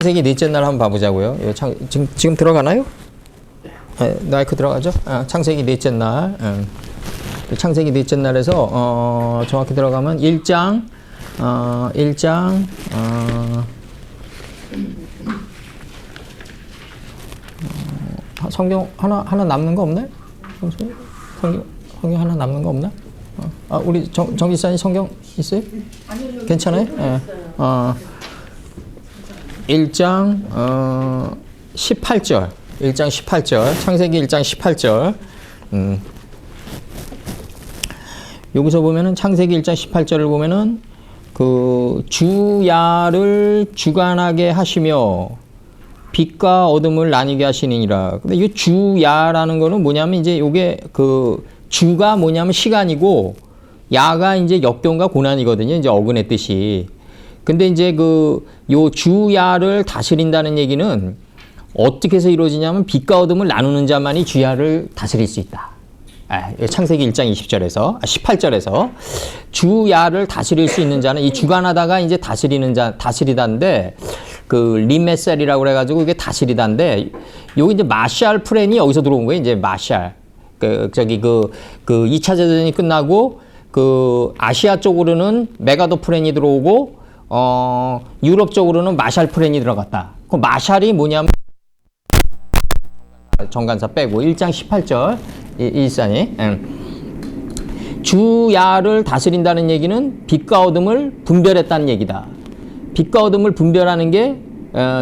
창세기 넷째 날 한번 봐보자고요. 지금 들어가나요? 마이크 들어가죠? 창세기 넷째 날. 창세기 넷째 날에서 정확히 들어가면 1장 성경 하나 남는 거 없나요? 성경 하나 남는 거 없나? 우리 정지사님 성경 있어요? 괜찮아요? 1장 18절. 1장 18절. 창세기 1장 18절. 여기서 보면은 창세기 1장 18절을 보면은 그 주야를 주관하게 하시며 빛과 어둠을 나뉘게 하시니라. 근데 이 주야라는 거는 뭐냐면 이제 요게 그 주가 뭐냐면 시간이고 야가 이제 역경과 고난이거든요. 이제 어근의 뜻이. 근데 이제 요 주야를 다스린다는 얘기는 어떻게 해서 이루어지냐면 빛과 어둠을 나누는 자만이 주야를 다스릴 수 있다. 창세기 1장 18절에서 주야를 다스릴 수 있는 자는 이 주관하다가 이제 다스리다인데 그 리메셀이라고 그래가지고 이게 다스리다인데 여기 이제 마샬 프렌이 여기서 들어온 거예요. 이제 마샬. 그 2차 대전이 끝나고 그 아시아 쪽으로는 메가더 프렌이 들어오고 유럽 쪽으로는 마샬 프렌이 들어갔다. 그 마샬이 뭐냐면 정관사 빼고 1장 18절 일산이 주야를 다스린다는 얘기는 빛과 어둠을 분별했다는 얘기다. 빛과 어둠을 분별하는 게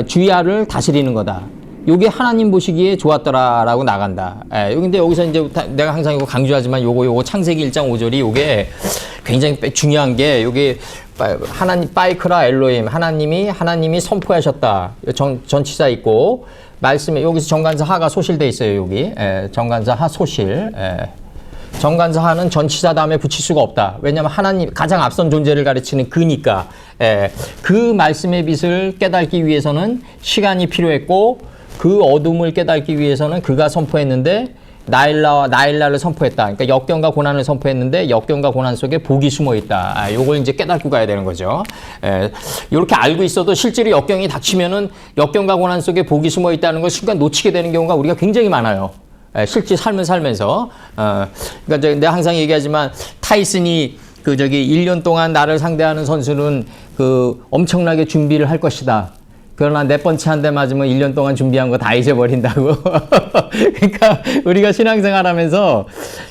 주야를 다스리는 거다. 요게 하나님 보시기에 좋았더라라고 나간다. 근데 여기서 이제 내가 항상 이거 강조하지만 요거 창세기 1장 5절이 요게 굉장히 중요한 게 요게 하나님 바이크라 엘로힘 하나님이 선포하셨다. 전치사 있고 말씀에 여기서 정관사 하가 소실돼 있어요. 여기 정관사 하 소실. 정관사 하는 전치사 다음에 붙일 수가 없다. 왜냐하면 하나님 가장 앞선 존재를 가르치는 그니까. 그 말씀의 빛을 깨닫기 위해서는 시간이 필요했고 그 어둠을 깨닫기 위해서는 그가 선포했는데 나일라를 선포했다. 그러니까 역경과 고난을 선포했는데 역경과 고난 속에 복이 숨어 있다. 요걸 이제 깨닫고 가야 되는 거죠. 이렇게 알고 있어도 실제로 역경이 닥치면은 역경과 고난 속에 복이 숨어 있다는 걸 순간 놓치게 되는 경우가 우리가 굉장히 많아요. 실제 삶을 살면서. 그러니까 내가 항상 얘기하지만 타이슨이 1년 동안 나를 상대하는 선수는 엄청나게 준비를 할 것이다. 그러나 네 번째 한 대 맞으면 1년 동안 준비한 거 다 잊어버린다고. 그러니까 우리가 신앙생활 하면서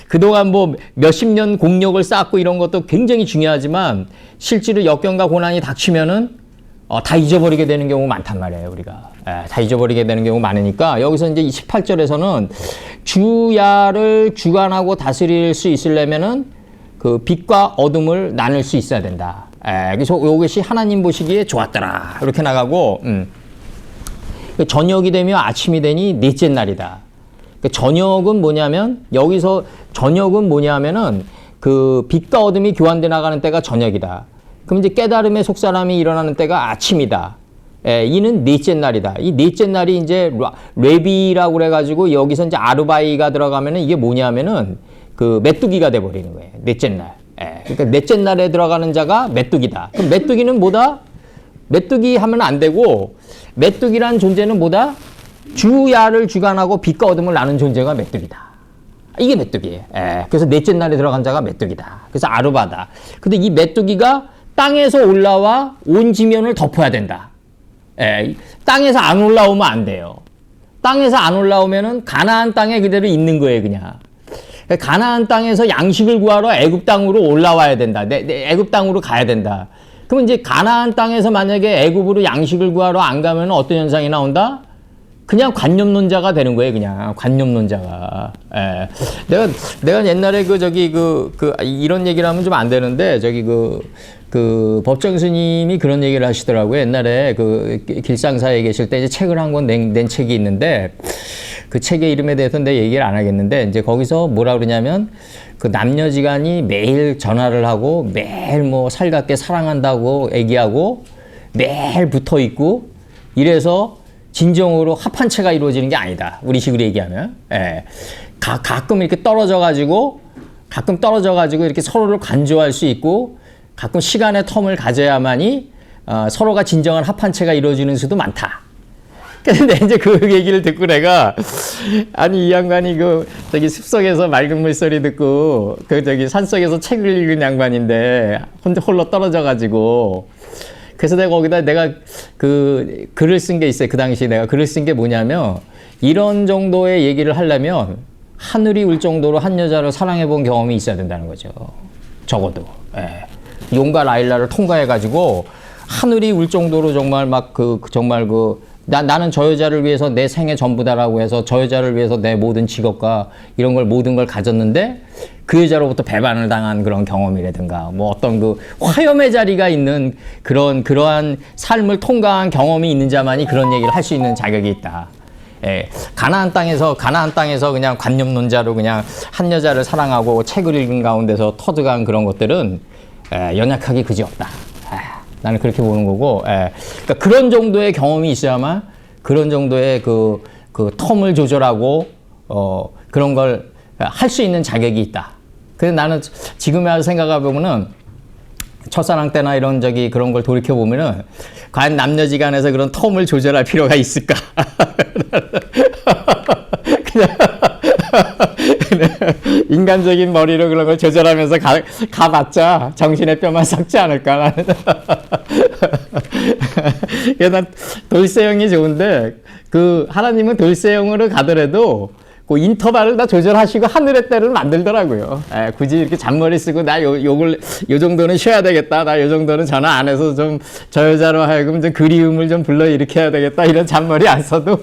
그동안 뭐 몇십 년 공력을 쌓고 이런 것도 굉장히 중요하지만 실제로 역경과 고난이 닥치면은 다 잊어버리게 되는 경우가 많단 말이에요, 우리가. 다 잊어버리게 되는 경우가 많으니까 여기서 이제 18절에서는 주야를 주관하고 다스릴 수 있으려면은 그 빛과 어둠을 나눌 수 있어야 된다. 그래서 이것이 하나님 보시기에 좋았더라. 이렇게 나가고, 저녁이 되며 아침이 되니 넷째 날이다. 저녁은 뭐냐면, 여기서 저녁은 뭐냐면은 그 빛과 어둠이 교환돼 나가는 때가 저녁이다. 그럼 이제 깨달음의 속사람이 일어나는 때가 아침이다. 이는 넷째 날이다. 이 넷째 날이 이제 레비라고 그래가지고 여기서 이제 아르바이가 들어가면은 이게 뭐냐면은 그 메뚜기가 돼버리는 거예요. 넷째 날. 그러니까 넷째 날에 들어가는 자가 메뚜기다. 그럼 메뚜기는 뭐다? 메뚜기 하면 안 되고 메뚜기란 존재는 뭐다? 주야를 주관하고 빛과 어둠을 나눈 존재가 메뚜기다. 이게 메뚜기예요. 그래서 넷째 날에 들어간 자가 메뚜기다. 그래서 아르바다. 근데 이 메뚜기가 땅에서 올라와 온 지면을 덮어야 된다. 땅에서 안 올라오면 안 돼요. 땅에서 안 올라오면은 가나안 땅에 그대로 있는 거예요, 그냥. 가나안 땅에서 양식을 구하러 애굽 땅으로 올라와야 된다. 애굽 땅으로 가야 된다. 그럼 이제 가나안 땅에서 만약에 애굽으로 양식을 구하러 안 가면 어떤 현상이 나온다? 그냥 관념론자가 되는 거예요, 그냥. 관념론자가. 내가 옛날에 이런 얘기를 하면 좀 안 되는데, 법정 스님이 그런 얘기를 하시더라고요. 옛날에 길상사에 계실 때 이제 책을 한 권 낸 책이 있는데, 그 책의 이름에 대해서는 내 얘기를 안 하겠는데, 이제 거기서 뭐라 그러냐면, 그 남녀지간이 매일 전화를 하고, 매일 뭐 살갑게 사랑한다고 얘기하고, 매일 붙어 있고, 이래서 진정으로 합한체가 이루어지는 게 아니다. 우리식으로 얘기하면. 가끔 이렇게 떨어져가지고 이렇게 서로를 간조할 수 있고, 가끔 시간의 텀을 가져야만이 서로가 진정한 합한체가 이루어지는 수도 많다. 근데 이제 그 얘기를 듣고 내가 아니 이 양반이 저기 숲속에서 맑은 물소리 듣고 산속에서 책을 읽은 양반인데 혼자 홀로 떨어져 가지고 그래서 내가 거기다 내가 글을 쓴 게 있어요. 그 당시에 내가 글을 쓴 게 뭐냐면 이런 정도의 얘기를 하려면 하늘이 울 정도로 한 여자를 사랑해 본 경험이 있어야 된다는 거죠. 적어도. 예. 용과 라일라를 통과해 가지고 하늘이 울 정도로 정말 나는 저 여자를 위해서 내 생애 전부다라고 해서 저 여자를 위해서 내 모든 직업과 이런 걸 모든 걸 가졌는데 그 여자로부터 배반을 당한 그런 경험이라든가 뭐 어떤 화염의 자리가 있는 그러한 삶을 통과한 경험이 있는 자만이 그런 얘기를 할 수 있는 자격이 있다. 예, 가나안 땅에서 그냥 관념론자로 그냥 한 여자를 사랑하고 책을 읽은 가운데서 터득한 그런 것들은 연약하기 그지없다. 나는 그렇게 보는 거고, 그러니까 그런 정도의 경험이 있어야만 그런 정도의 그 텀을 조절하고 그런 걸 할 수 있는 자격이 있다. 그래서 나는 지금에 와서 생각해 보면은 첫사랑 때나 이런 그런 걸 돌이켜 보면은 과연 남녀지간에서 그런 텀을 조절할 필요가 있을까? 그냥 인간적인 머리로 그런 걸 조절하면서 가봤자 정신의 뼈만 썩지 않을까 나는. 그래서 난 돌쇠형이 좋은데 하나님은 돌쇠형으로 가더라도 그 인터벌을 다 조절하시고 하늘의 때를 만들더라고요. 굳이 이렇게 잔머리 쓰고 나 요 정도는 쉬어야 되겠다. 나 요 정도는 전화 안 해서 좀 저 여자로 하여금 좀 그리움을 좀 불러일으켜야 되겠다. 이런 잔머리 안 써도.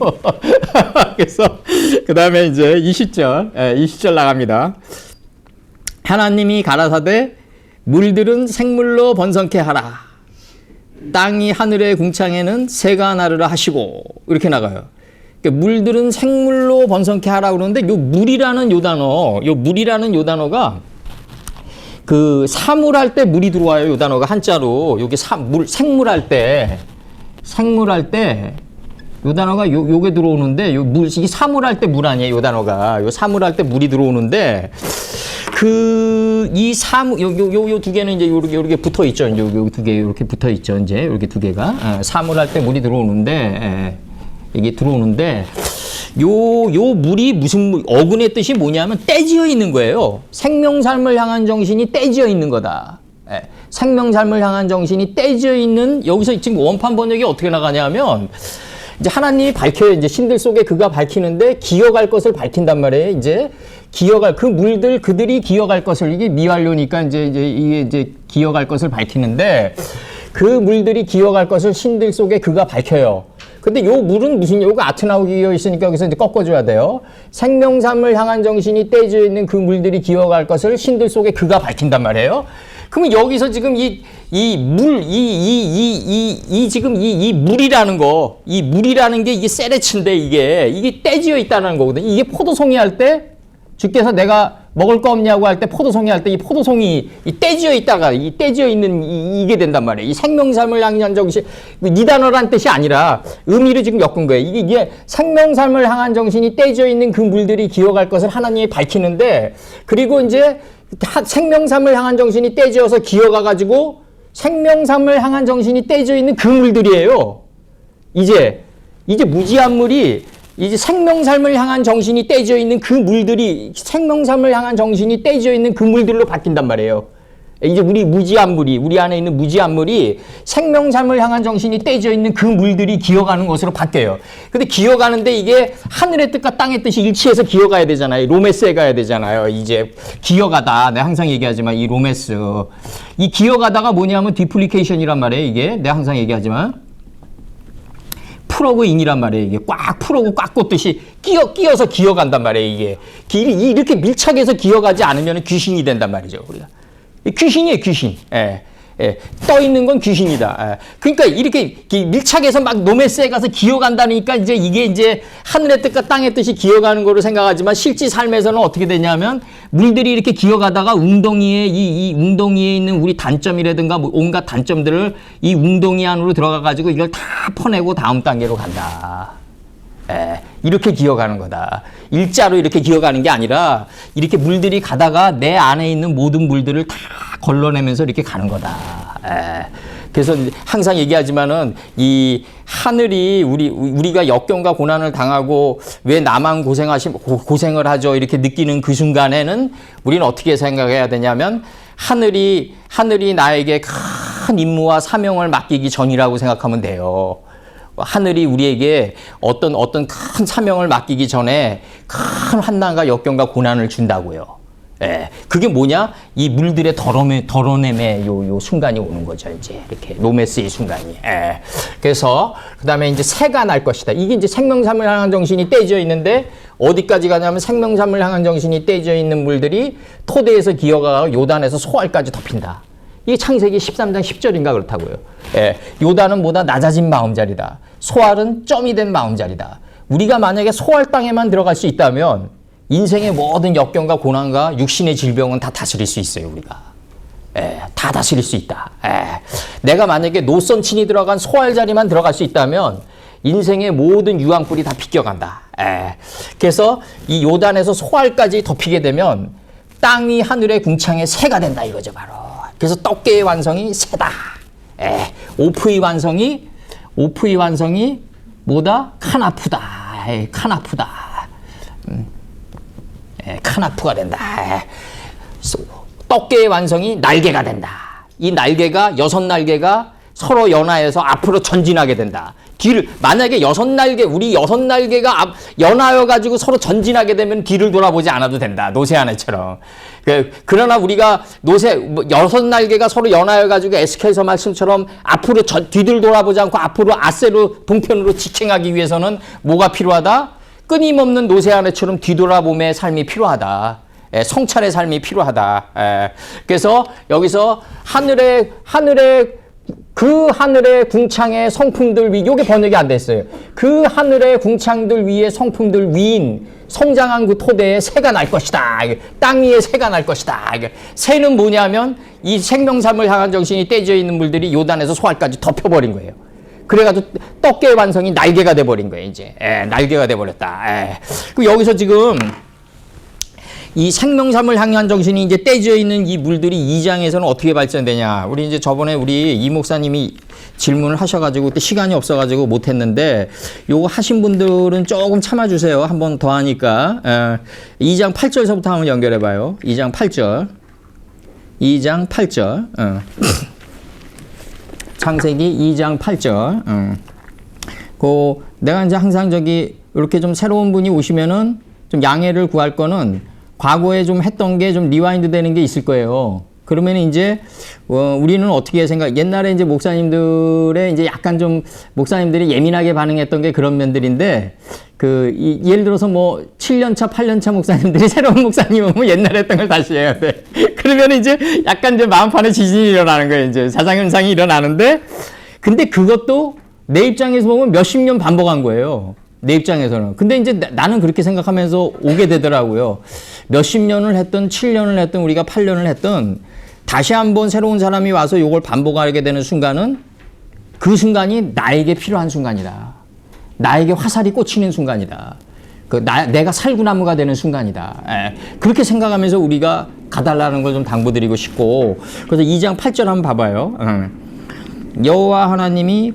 그래서 그 다음에 이제 20절 나갑니다. 하나님이 가라사대 물들은 생물로 번성케 하라. 땅이 하늘의 궁창에는 새가 나르라 하시고 이렇게 나가요. 물들은 생물로 번성케 하라 그러는데 요 물이라는 요 단어가 사물할 때 물이 들어와요. 요 단어가 한자로 여기 생물할 때 요 단어가 요게 들어오는데 이게 사물할 때 물 아니에요. 요 단어가 요 사물할 때 물이 들어오는데 요 두 개는 이제 요렇게 붙어 있죠. 요 두 개 이렇게 붙어 있죠. 이제 이렇게 두 개가 사물할 때 물이 들어오는데. 이게 들어오는데 요 물이 무슨 어근의 뜻이 뭐냐면 떼지어 있는 거예요. 생명삶을 향한 정신이 떼지어 있는 거다. 생명삶을 향한 정신이 떼지어 있는 여기서 지금 원판 번역이 어떻게 나가냐면 이제 하나님이 밝혀요. 이제 신들 속에 그가 밝히는데 기어갈 것을 밝힌단 말이에요. 이제 기어갈 그 물들 그들이 기어갈 것을 이게 미완료니까 이게 기어갈 것을 밝히는데 그 물들이 기어갈 것을 신들 속에 그가 밝혀요. 근데 요 물은 요거 아트나우 기어 있으니까 여기서 이제 꺾어줘야 돼요. 생명삼을 향한 정신이 떼져 있는 그 물들이 기어갈 것을 신들 속에 그가 밝힌단 말이에요. 그러면 여기서 지금 이 물이라는 게 이게 세레츠인데 이게 떼지어 있다는 거거든요. 이게 포도송이 할 때 주께서 내가 먹을 거 없냐고 할 때 포도송이 할 때 이 포도송이 떼지어 있다가 떼지어 있는 이게 된단 말이에요. 이 생명삼을 향한 정신 이 단어란 뜻이 아니라 의미를 지금 엮은 거예요. 이게 생명삼을 향한 정신이 떼지어 있는 그 물들이 기어갈 것을 하나님이 밝히는데 그리고 이제 생명삼을 향한 정신이 떼지어서 기어가 가지고 생명삼을 향한 정신이 떼지어 있는 그 물들이에요. 이제 무지한 물이 이제 생명삶을 향한 정신이 떼지어 있는 그 물들이 생명삶을 향한 정신이 떼지어 있는 그 물들로 바뀐단 말이에요. 이제 우리 안에 있는 무지한 물이 생명삶을 향한 정신이 떼지어 있는 그 물들이 기어가는 것으로 바뀌어요. 근데 기어가는데 이게 하늘의 뜻과 땅의 뜻이 일치해서 기어가야 되잖아요. 로메스에 가야 되잖아요. 이제 기어가다. 내가 항상 얘기하지만 이 로메스. 이 기어가다가 뭐냐면 디플리케이션이란 말이에요. 이게 내가 항상 얘기하지만 플러그인이란 말이에요. 이게 꽉 플러그 꽉 꽂듯이 끼어서 기어간단 말이에요. 이게 이렇게 밀착해서 기어가지 않으면 귀신이 된단 말이죠. 우리가 귀신이에요. 귀신. 떠 있는 건 귀신이다. 그러니까 이렇게 밀착해서 막 노메스에 가서 기어간다니까 이게 이제 하늘의 뜻과 땅의 뜻이 기어가는 거로 생각하지만 실제 삶에서는 어떻게 되냐면 물들이 이렇게 기어가다가 웅덩이에 이 웅덩이에 있는 우리 단점이라든가 뭐 온갖 단점들을 이 웅덩이 안으로 들어가 가지고 이걸 다 퍼내고 다음 단계로 간다. 이렇게 기어가는 거다. 일자로 이렇게 기어가는 게 아니라 이렇게 물들이 가다가 내 안에 있는 모든 물들을 다 걸러내면서 이렇게 가는 거다. 그래서 항상 얘기하지만은 이 하늘이 우리가 역경과 고난을 당하고 왜 나만 고생을 하죠 이렇게 느끼는 그 순간에는 우리는 어떻게 생각해야 되냐면 하늘이 나에게 큰 임무와 사명을 맡기기 전이라고 생각하면 돼요. 하늘이 우리에게 어떤 큰 사명을 맡기기 전에 큰 환난과 역경과 고난을 준다고요. 예, 그게 뭐냐? 이 물들의 덜어냄의 요 순간이 오는 거죠. 이제 이렇게 노메스의 순간이. 예. 그래서 그다음에 이제 새가 날 것이다. 이게 이제 생명삼을 향한 정신이 떼져 있는데 어디까지 가냐면 생명삼을 향한 정신이 떼져 있는 물들이 토대에서 기어가 요단에서 소알까지 덮인다. 이게 창세기 13장 10절인가 그렇다고요. 예. 요단은 뭐다? 낮아진 마음자리다. 소알은 점이 된 마음자리다. 우리가 만약에 소알 땅에만 들어갈 수 있다면 인생의 모든 역경과 고난과 육신의 질병은 다 다스릴 수 있어요, 우리가. 예, 다 다스릴 수 있다. 예. 내가 만약에 노선친이 들어간 소알 자리만 들어갈 수 있다면 인생의 모든 유황불이 다 비껴간다. 예. 그래서 이 요단에서 소알까지 덮이게 되면 땅이 하늘의 궁창의 새가 된다 이거죠, 바로. 그래서 떡계의 완성이 새다. 예. 오프의 완성이 뭐다? 카나프다. 예, 카나프다. 카나프가 된다. 떡계의 완성이 날개가 된다. 이 날개가 6날개가 서로 연하여서 앞으로 전진하게 된다. 만약에 우리 6날개가 연하여 가지고 서로 전진하게 되면 뒤를 돌아보지 않아도 된다. 노새아내처럼. 그러나 우리가 6날개가 서로 연하여 가지고 에스겔서 말씀처럼 앞으로 뒤를 돌아보지 않고 앞으로 아세로 동편으로 직행하기 위해서는 뭐가 필요하다? 끊임없는 노새아내처럼 뒤돌아봄의 삶이 필요하다. 성찰의 삶이 필요하다. 그래서 여기서 하늘의 궁창의 성품들 위, 요게 번역이 안 됐어요. 그 하늘의 궁창들 위에 성품들 위인 성장한 그 토대에 새가 날 것이다. 땅 위에 새가 날 것이다. 새는 뭐냐면 이 생명삼을 향한 정신이 떼져 있는 물들이 요단에서 소알까지 덮여버린 거예요. 그래가지고 떡계의 완성이 날개가 돼버린 거예요, 이제. 날개가 돼버렸다. 그리고 여기서 지금 이 생명삼을 향한 정신이 이제 떼져 있는 이 물들이 2장에서는 어떻게 발전되냐. 우리 이제 저번에 우리 이 목사님이 질문을 하셔가지고 그때 시간이 없어가지고 못했는데 요거 하신 분들은 조금 참아주세요. 한 번 더 하니까. 2장 8절서부터 한번 연결해봐요. 2장 8절. 2장 8절. 창세기 2장 8절. 내가 이제 항상 이렇게 좀 새로운 분이 오시면은 좀 양해를 구할 거는 과거에 좀 했던 게 좀 리와인드 되는 게 있을 거예요. 그러면 이제, 우리는 어떻게 옛날에 이제 목사님들의 이제 약간 좀 목사님들이 예민하게 반응했던 게 그런 면들인데, 예를 들어서 뭐 7년차, 8년차 목사님들이 새로운 목사님 오면 옛날에 했던 걸 다시 해야 돼. 그러면 이제 약간 이제 마음판에 지진이 일어나는 거예요. 이제 자상현상이 일어나는데, 근데 그것도 내 입장에서 보면 몇십 년 반복한 거예요. 내 입장에서는. 근데 이제 나는 그렇게 생각하면서 오게 되더라고요. 몇십 년을 했든 7년을 했든 우리가 8년을 했든 다시 한번 새로운 사람이 와서 이걸 반복하게 되는 순간은 그 순간이 나에게 필요한 순간이다. 나에게 화살이 꽂히는 순간이다. 내가 살구나무가 되는 순간이다. 그렇게 생각하면서 우리가 가달라는 걸 좀 당부드리고 싶고, 그래서 2장 8절 한번 봐봐요. 여호와 하나님이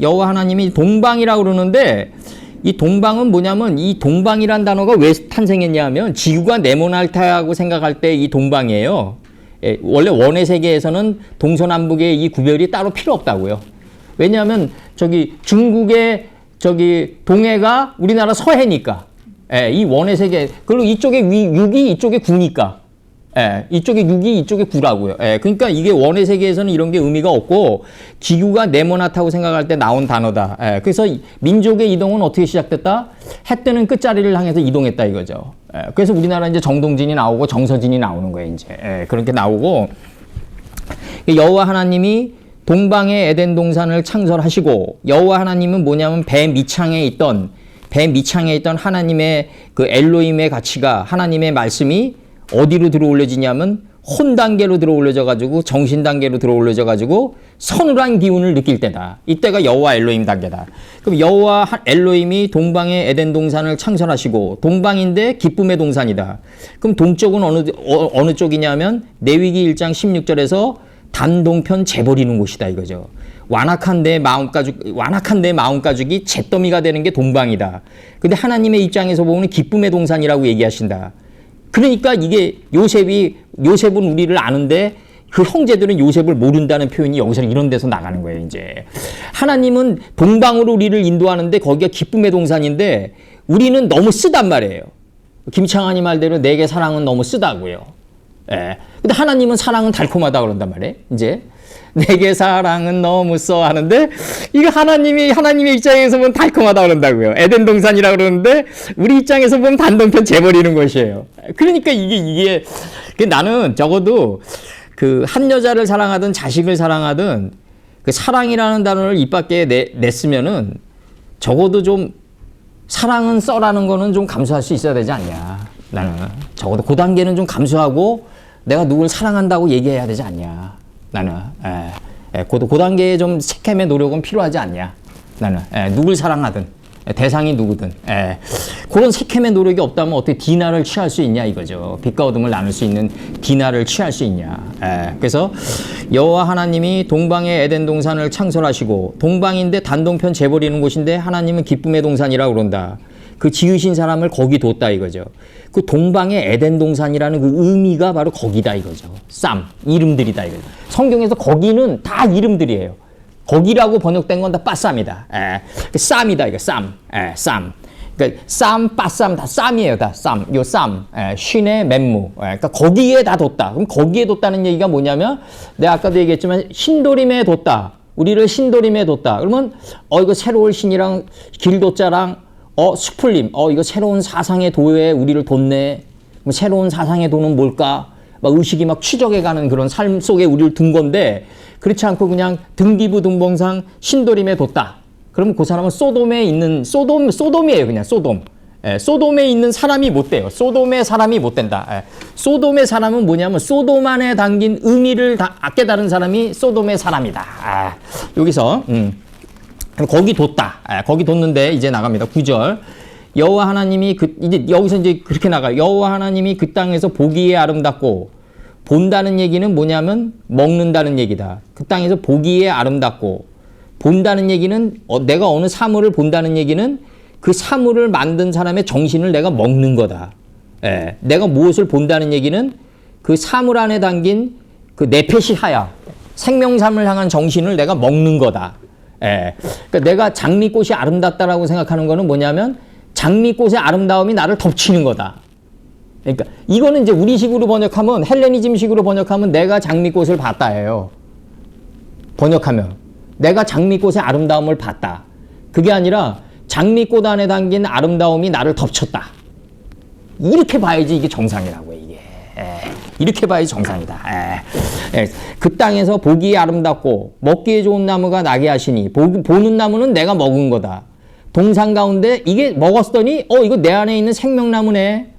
여호와 하나님이 동방이라고 그러는데, 이 동방은 뭐냐면 이 동방이란 단어가 왜 탄생했냐 하면 지구가 네모날타하고 생각할 때 이 동방이에요. 원래 원의 세계에서는 동서남북의 이 구별이 따로 필요 없다고요. 왜냐하면 중국의 동해가 우리나라 서해니까. 이 원의 세계. 그리고 이쪽에 6이 이쪽에 9니까. 이쪽에 6이 이쪽에 9라고요. 그러니까 이게 원의 세계에서는 이런 게 의미가 없고 지구가 네모나타고 생각할 때 나온 단어다. 그래서 민족의 이동은 어떻게 시작됐다? 해 뜨는 끝자리를 향해서 이동했다 이거죠. 그래서 우리나라 이제 정동진이 나오고 정서진이 나오는 거예요. 이제 그렇게 나오고, 여호와 하나님이 동방의 에덴 동산을 창설하시고, 여호와 하나님은 뭐냐면 배 밑창에 있던 하나님의 그 엘로힘의 가치가, 하나님의 말씀이 어디로 들어올려지냐면 혼 단계로 들어올려져 가지고 정신 단계로 들어올려져 가지고 서늘한 기운을 느낄 때다. 이때가 여호와 엘로힘 단계다. 그럼 여호와 엘로힘이 동방의 에덴 동산을 창설하시고, 동방인데 기쁨의 동산이다. 그럼 동쪽은 어느 쪽이냐면 레위기 1장 16절에서 단동편 재버리는 곳이다 이거죠. 완악한 내 마음가죽이 잿더미가 되는 게 동방이다. 근데 하나님의 입장에서 보면 기쁨의 동산이라고 얘기하신다. 그러니까 이게 요셉은 우리를 아는데 그 형제들은 요셉을 모른다는 표현이 여기서 이런 데서 나가는 거예요, 이제. 하나님은 동방으로 우리를 인도하는데 거기가 기쁨의 동산인데 우리는 너무 쓰단 말이에요. 김창환이 말대로 내게 사랑은 너무 쓰다고요. 예. 근데 하나님은 사랑은 달콤하다 그런단 말이에요, 이제. 내게 사랑은 너무 써 하는데 이거 하나님의 입장에서 보면 달콤하다 그런다고요. 에덴 동산이라 그러는데 우리 입장에서 보면 단동편 재버리는 것이에요. 그러니까 이게 나는 적어도 그 한 여자를 사랑하든 자식을 사랑하든 그 사랑이라는 단어를 입 밖에 냈으면은 적어도 좀 사랑은 써라는 거는 좀 감수할 수 있어야 되지 않냐. 나는 적어도 그 단계는 좀 감수하고 내가 누굴 사랑한다고 얘기해야 되지 않냐. 나는 그 단계에 좀 색캠의 노력은 필요하지 않냐. 나는 누굴 사랑하든 대상이 누구든 그런 색캠의 노력이 없다면 어떻게 디나를 취할 수 있냐 이거죠. 빛과 어둠을 나눌 수 있는 디나를 취할 수 있냐. 그래서 여호와 하나님이 동방의 에덴 동산을 창설하시고 동방인데 단동편 재버리는 곳인데 하나님은 기쁨의 동산이라고 그런다. 그 지으신 사람을 거기 뒀다 이거죠. 그 동방의 에덴 동산이라는 그 의미가 바로 거기다 이거죠. 이름들이다 이거죠. 성경에서 거기는 다 이름들이에요. 거기라고 번역된 건 다 빠쌈이다. 쌈이다 이거 쌈. 그러니까 쌈, 빠쌈 다 쌈이에요. 다 쌈. 요 쌈. 쉰의 맨무. 그러니까 거기에 다 뒀다. 그럼 거기에 뒀다는 얘기가 뭐냐면 내가 아까도 얘기했지만 신도림에 뒀다. 우리를 신도림에 뒀다. 그러면 이거 새로운 신이랑 길도자랑 수풀림. 이거 새로운 사상의 도에 우리를 뒀네. 뭐 새로운 사상의 도는 뭘까? 막 의식이 막 추적해가는 그런 삶 속에 우리를 둔 건데 그렇지 않고 그냥 등기부 등본상 신도림에 뒀다. 그러면 그 사람은 소돔에 있는 소돔이에요. 그냥 소돔. 소돔에 있는 사람이 못 돼요. 소돔의 사람이 못 된다. 소돔의 사람은 뭐냐면 소돔 안에 담긴 의미를 다 깨달은 사람이 소돔의 사람이다. 여기서 거기 뒀다. 거기 뒀는데 이제 나갑니다. 9절. 여호와 하나님이 이제 여기서 이제 그렇게 나가요. 여호와 하나님이 그 땅에서 보기에 아름답고 본다는 얘기는 뭐냐면 먹는다는 얘기다. 그 땅에서 보기에 아름답고 본다는 얘기는 내가 어느 사물을 본다는 얘기는 그 사물을 만든 사람의 정신을 내가 먹는 거다. 내가 무엇을 본다는 얘기는 그 사물 안에 담긴 그 네페시 하야 생명삼을 향한 정신을 내가 먹는 거다. 그러니까 내가 장미꽃이 아름답다라고 생각하는 거는 뭐냐면 장미꽃의 아름다움이 나를 덮치는 거다. 그러니까 이거는 이제 우리식으로 번역하면 헬레니즘식으로 번역하면 내가 장미꽃을 봤다예요. 번역하면 내가 장미꽃의 아름다움을 봤다. 그게 아니라 장미꽃 안에 담긴 아름다움이 나를 덮쳤다. 이렇게 봐야지 이게 정상이라고 이게. 이렇게 봐야지 정상이다. 그 땅에서 보기에 아름답고 먹기에 좋은 나무가 나게 하시니 보는 나무는 내가 먹은 거다. 동산 가운데 이게 먹었더니 이거 내 안에 있는 생명나무네.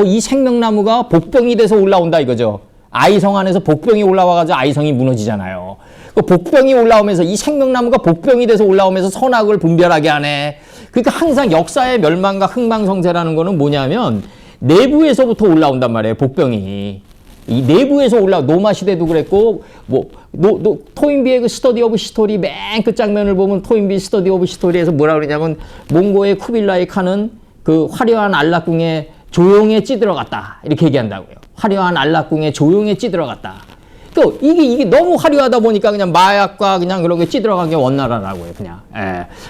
이 생명나무가 복병이 돼서 올라온다 이거죠. 아이성 안에서 복병이 올라와가지고 아이성이 무너지잖아요. 그 복병이 올라오면서 이 생명나무가 복병이 돼서 올라오면서 선악을 분별하게 하네. 그러니까 항상 역사의 멸망과 흥망성쇠라는 거는 뭐냐면 내부에서부터 올라온단 말이에요. 복병이. 이 내부에서 노마 시대도 그랬고 토인비의 그 스터디 오브 시토리 맨 그 장면을 보면 토인비 스터디 오브 시토리에서 뭐라 그러냐면 몽고의 쿠빌라이 칸은 그 화려한 안락궁에 조용에 찌들어갔다 이렇게 얘기한다고요. 화려한 안락궁에 조용에 찌들어갔다. 또 이게 너무 화려하다 보니까 그냥 마약과 그냥 그렇게 찌들어간 게 원나라라고요. 그냥.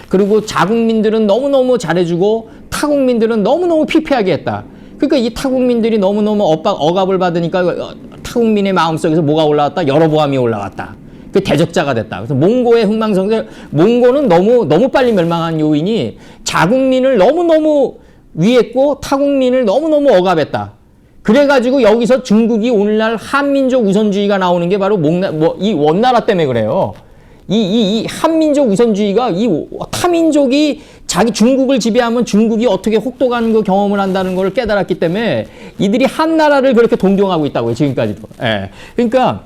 그리고 자국민들은 너무너무 잘해주고 타국민들은 너무너무 피폐하게 했다. 그러니까 이 타국민들이 너무너무 억압을 받으니까 타국민의 마음속에서 뭐가 올라왔다? 여로보암이 올라왔다. 그 대적자가 됐다. 그래서 몽고의 흥망성쇠, 몽고는 너무 빨리 멸망한 요인이 자국민을 너무너무 위했고 타국민을 너무너무 억압했다. 그래가지고 여기서 중국이 오늘날 한민족 우선주의가 나오는 게 바로 이 원나라 때문에 그래요. 이 한민족 우선주의가 이 타민족이 자기 중국을 지배하면 중국이 어떻게 혹독한 그 경험을 한다는 걸 깨달았기 때문에 이들이 한나라를 그렇게 동경하고 있다고요. 지금까지도. 그러니까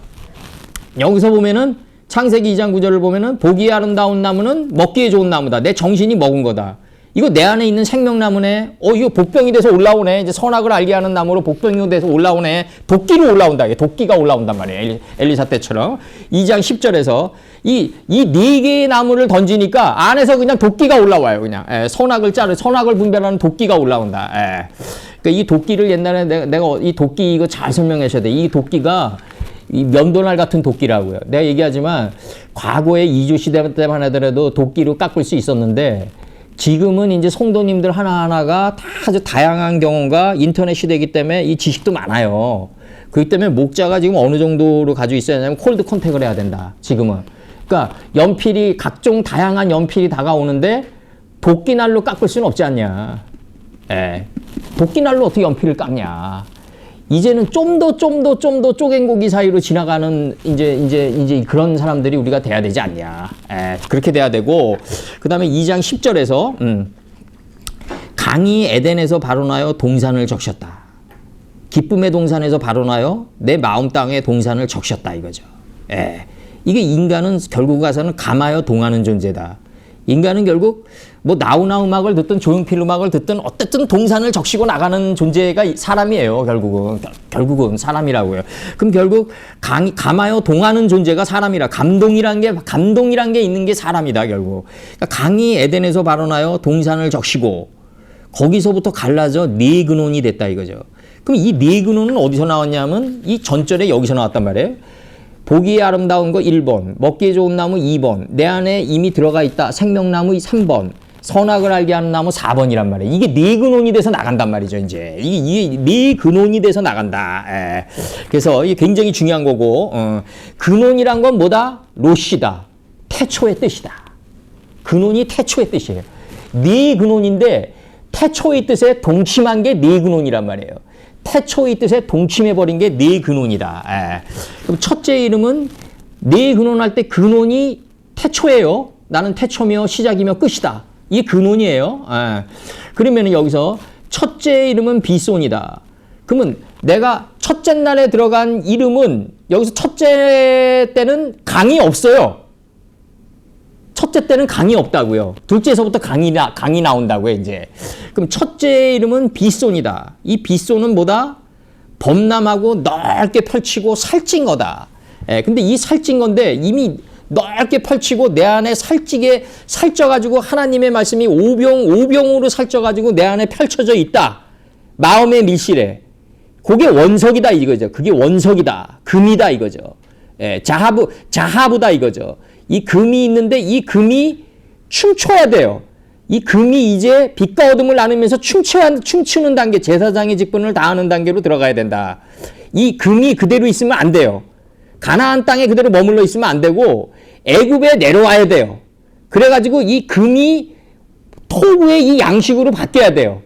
여기서 보면은 창세기 2장 9절을 보면은 보기에 아름다운 나무는 먹기에 좋은 나무다. 내 정신이 먹은 거다. 이거 내 안에 있는 생명나무네. 이거 복병이 돼서 올라오네. 이제 선악을 알게 하는 나무로 복병이 돼서 올라오네. 도끼로 올라온다. 도끼가 올라온단 말이에요. 엘리사 때처럼. 2장 10절에서 이 네 개의 나무를 던지니까 안에서 그냥 도끼가 올라와요. 그냥. 선악을 분별하는 도끼가 올라온다. 그러니까 이 도끼를 옛날에 내가 이 도끼 이거 잘 설명하셔야 돼. 이 도끼가 이 면도날 같은 도끼라고요. 내가 얘기하지만 과거에 이주 시대 때만 하더라도 도끼로 깎을 수 있었는데 지금은 이제 성도님들 하나하나가 다 아주 다양한 경험과 인터넷 시대이기 때문에 이 지식도 많아요. 그렇기 때문에 목자가 지금 어느 정도로 가지고 있어야 하냐면 콜드 컨택을 해야 된다. 지금은. 그러니까 연필이 각종 다양한 연필이 다가오는데 도끼날로 깎을 수는 없지 않냐. 도끼날로 어떻게 연필을 깎냐. 이제는 좀 더 쪼갠 고기 사이로 지나가는 이제 그런 사람들이 우리가 돼야 되지 않냐. 그렇게 돼야 되고, 그 다음에 2장 10절에서, 강이 에덴에서 발원하여 동산을 적셨다. 기쁨의 동산에서 발원하여 내 마음 땅에 동산을 적셨다 이거죠. 이게 인간은 결국 가서는 감하여 동하는 존재다. 인간은 결국 뭐 나우나 음악을 듣든 조용필 음악을 듣든 어쨌든 동산을 적시고 나가는 존재가 사람이에요. 결국은 사람이라고요. 그럼 결국 감하여 동하는 존재가 사람이라. 감동이란 게 있는 게 사람이다 결국. 그러니까 강이 에덴에서 발원하여 동산을 적시고 거기서부터 갈라져 네 근원이 됐다 이거죠. 그럼 이 네 근원은 어디서 나왔냐면 이 전절에 여기서 나왔단 말이에요. 보기에 아름다운 거 1번, 먹기에 좋은 나무 2번, 내 안에 이미 들어가 있다. 생명나무 3번, 선악을 알게 하는 나무 4번이란 말이에요. 이게 네 근원이 돼서 나간단 말이죠, 이제. 이게 네 근원이 돼서 나간다. 그래서 이게 굉장히 중요한 거고, 근원이란 건 뭐다? 로시다. 태초의 뜻이다. 근원이 태초의 뜻이에요. 네 근원인데, 태초의 뜻에 동침한 게 네 근원이란 말이에요. 태초의 뜻에 동침해버린 게 네 근원이다. 그럼 첫째 이름은 네 근원할 때 근원이 태초예요. 나는 태초며 시작이며 끝이다. 이게 근원이에요. 그러면 여기서 첫째 이름은 비손이다. 그러면 내가 첫째 날에 들어간 이름은 여기서 첫째 때는 강이 없어요. 첫째 때는 강이 없다고요. 둘째에서부터 강이 나온다고요, 이제. 그럼 첫째 이름은 비손이다. 이 비손은 뭐다? 범람하고 넓게 펼치고 살찐 거다. 근데 이 살찐 건데 이미 넓게 펼치고 내 안에 살쪄가지고 하나님의 말씀이 오병으로 살쪄가지고 내 안에 펼쳐져 있다. 마음의 밀실에. 그게 원석이다 이거죠. 그게 원석이다. 금이다 이거죠. 자하부다 이거죠. 이 금이 있는데 이 금이 춤춰야 돼요. 이 금이 이제 빛과 어둠을 나누면서 춤추는 단계, 제사장의 직분을 다하는 단계로 들어가야 된다. 이 금이 그대로 있으면 안 돼요. 가나안 땅에 그대로 머물러 있으면 안 되고 애굽에 내려와야 돼요. 그래가지고 이 금이 토부의 이 양식으로 바뀌어야 돼요.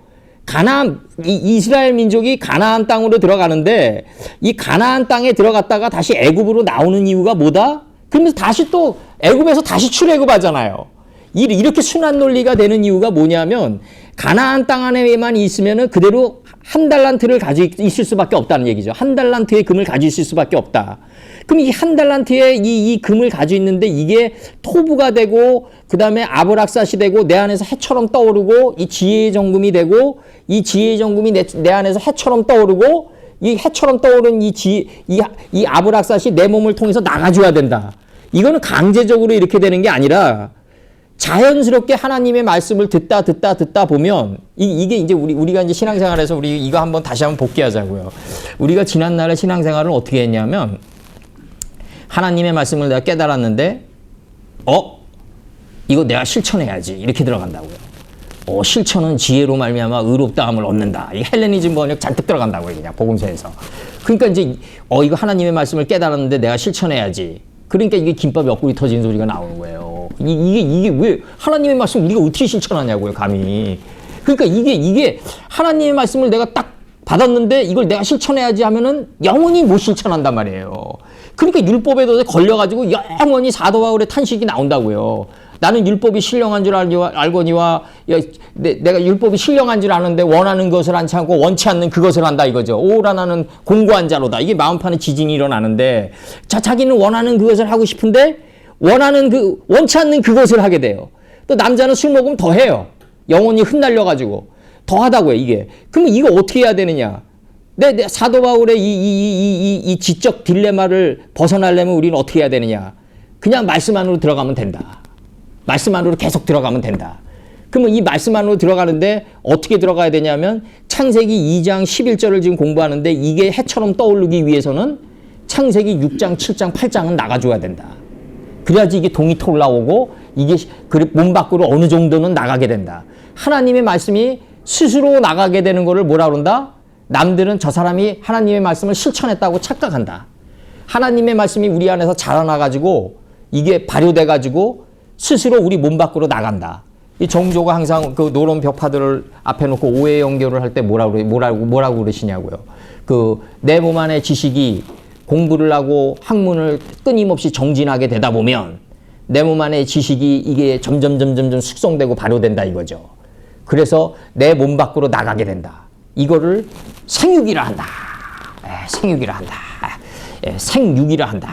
이스라엘 민족이 가나안 땅으로 들어가는데 이 가나안 땅에 들어갔다가 다시 애굽으로 나오는 이유가 뭐다? 그러면서 다시 또 애굽에서 다시 출애굽하잖아요. 이렇게 순환 논리가 되는 이유가 뭐냐면 가나안 땅 안에만 있으면은 그대로 한 달란트를 가지고 있을 수밖에 없다는 얘기죠. 한 달란트의 금을 가지고 있을 수밖에 없다. 그럼 이 한 달란트의 이 금을 가지고 있는데 이게 토부가 되고 그 다음에 아브락삿이 되고 내 안에서 해처럼 떠오르고 이 지혜의 정금이 되고 이 지혜의 정금이 내 안에서 해처럼 떠오르고 이 해처럼 떠오른 이 아브락삿이 내 몸을 통해서 나가줘야 된다. 이거는 강제적으로 이렇게 되는 게 아니라 자연스럽게 하나님의 말씀을 듣다 보면 이게 이제 우리가 이제 신앙생활에서 우리 이거 한번 다시 한번 복귀하자고요. 우리가 지난날의 신앙생활을 어떻게 했냐면 하나님의 말씀을 내가 깨달았는데 이거 내가 실천해야지 이렇게 들어간다고요. 실천은 지혜로 말미암아 의롭다함을 얻는다. 이 헬레니즘 번역 잔뜩 들어간다고요. 그냥 복음서에서. 그러니까 이제 이거 하나님의 말씀을 깨달았는데 내가 실천해야지. 그러니까 이게 김밥 옆구리 터지는 소리가 나오는 거예요. 이게 왜 하나님의 말씀 우리가 어떻게 실천하냐고요, 감히. 그러니까 이게 하나님의 말씀을 내가 딱 받았는데 이걸 내가 실천해야지 하면은 영원히 못 실천한단 말이에요. 그러니까 율법에도 걸려가지고 영원히 사도바울의 탄식이 나온다고요. 나는 율법이 신령한 줄 알거니와 내가 율법이 신령한 줄 아는데 원하는 것을 않지 않고 원치 않는 그것을 한다 이거죠. 오라 나는 공고한 자로다. 이게 마음판에 지진이 일어나는데 자기는 원하는 그것을 하고 싶은데 원치 않는 그것을 하게 돼요. 또 남자는 술 먹으면 더 해요. 영혼이 흩날려가지고 더하다고요, 이게. 그러면 이거 어떻게 해야 되느냐? 내 사도 바울의 이 지적 딜레마를 벗어나려면 우리는 어떻게 해야 되느냐? 그냥 말씀 안으로 들어가면 된다. 말씀 안으로 계속 들어가면 된다. 그러면 이 말씀 안으로 들어가는데 어떻게 들어가야 되냐면 창세기 2장 11절을 지금 공부하는데 이게 해처럼 떠오르기 위해서는 창세기 6장, 7장, 8장은 나가줘야 된다. 그래야지 이게 동이 올라오고 이게 몸 밖으로 어느 정도는 나가게 된다. 하나님의 말씀이 스스로 나가게 되는 거를 뭐라 그런다? 남들은 저 사람이 하나님의 말씀을 실천했다고 착각한다. 하나님의 말씀이 우리 안에서 자라나가지고 이게 발효돼가지고 스스로 우리 몸 밖으로 나간다. 이 정조가 항상 그 노론 벽파들을 앞에 놓고 오해 연결을 할 때 뭐라고 그러시냐고요. 그 내 몸 안에 지식이 공부를 하고 학문을 끊임없이 정진하게 되다 보면 내 몸 안에 지식이 이게 점점 숙성되고 발효된다 이거죠. 그래서 내 몸 밖으로 나가게 된다. 이거를 생육이라 한다. 생육이라 한다. 생육이라 한다.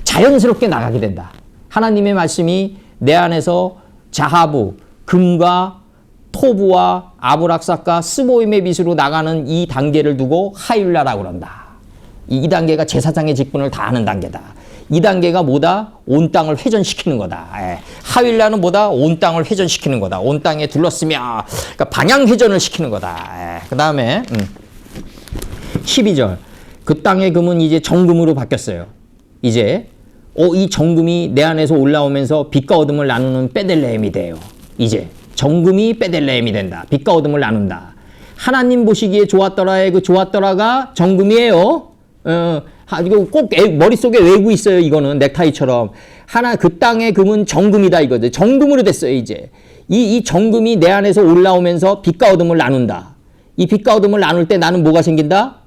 자연스럽게 나가게 된다. 하나님의 말씀이 내 안에서 자하부, 금과 토부와 아브락삭과 스보임의 빛으로 나가는 이 단계를 두고 하율라라고 그런다. 이 단계가 제사장의 직분을 다하는 단계다. 이 단계가 뭐다? 온 땅을 회전시키는 거다. 하윌라는 뭐다? 온 땅을 회전시키는 거다. 온 땅에 둘렀으며 그러니까 방향 회전을 시키는 거다. 그 다음에 12절 그 땅의 금은 이제 정금으로 바뀌었어요. 이제 이 정금이 내 안에서 올라오면서 빛과 어둠을 나누는 베들레헴이 돼요. 이제 정금이 베들레헴이 된다. 빛과 어둠을 나눈다. 하나님 보시기에 좋았더라의 그 좋았더라가 정금이에요. 이거 꼭 머릿속에 외우고 있어요. 이거는 넥타이처럼. 그 땅의 금은 정금이다 이거죠. 정금으로 됐어요. 이제 이 정금이 내 안에서 올라오면서 빛과 어둠을 나눈다. 이 빛과 어둠을 나눌 때 나는 뭐가 생긴다?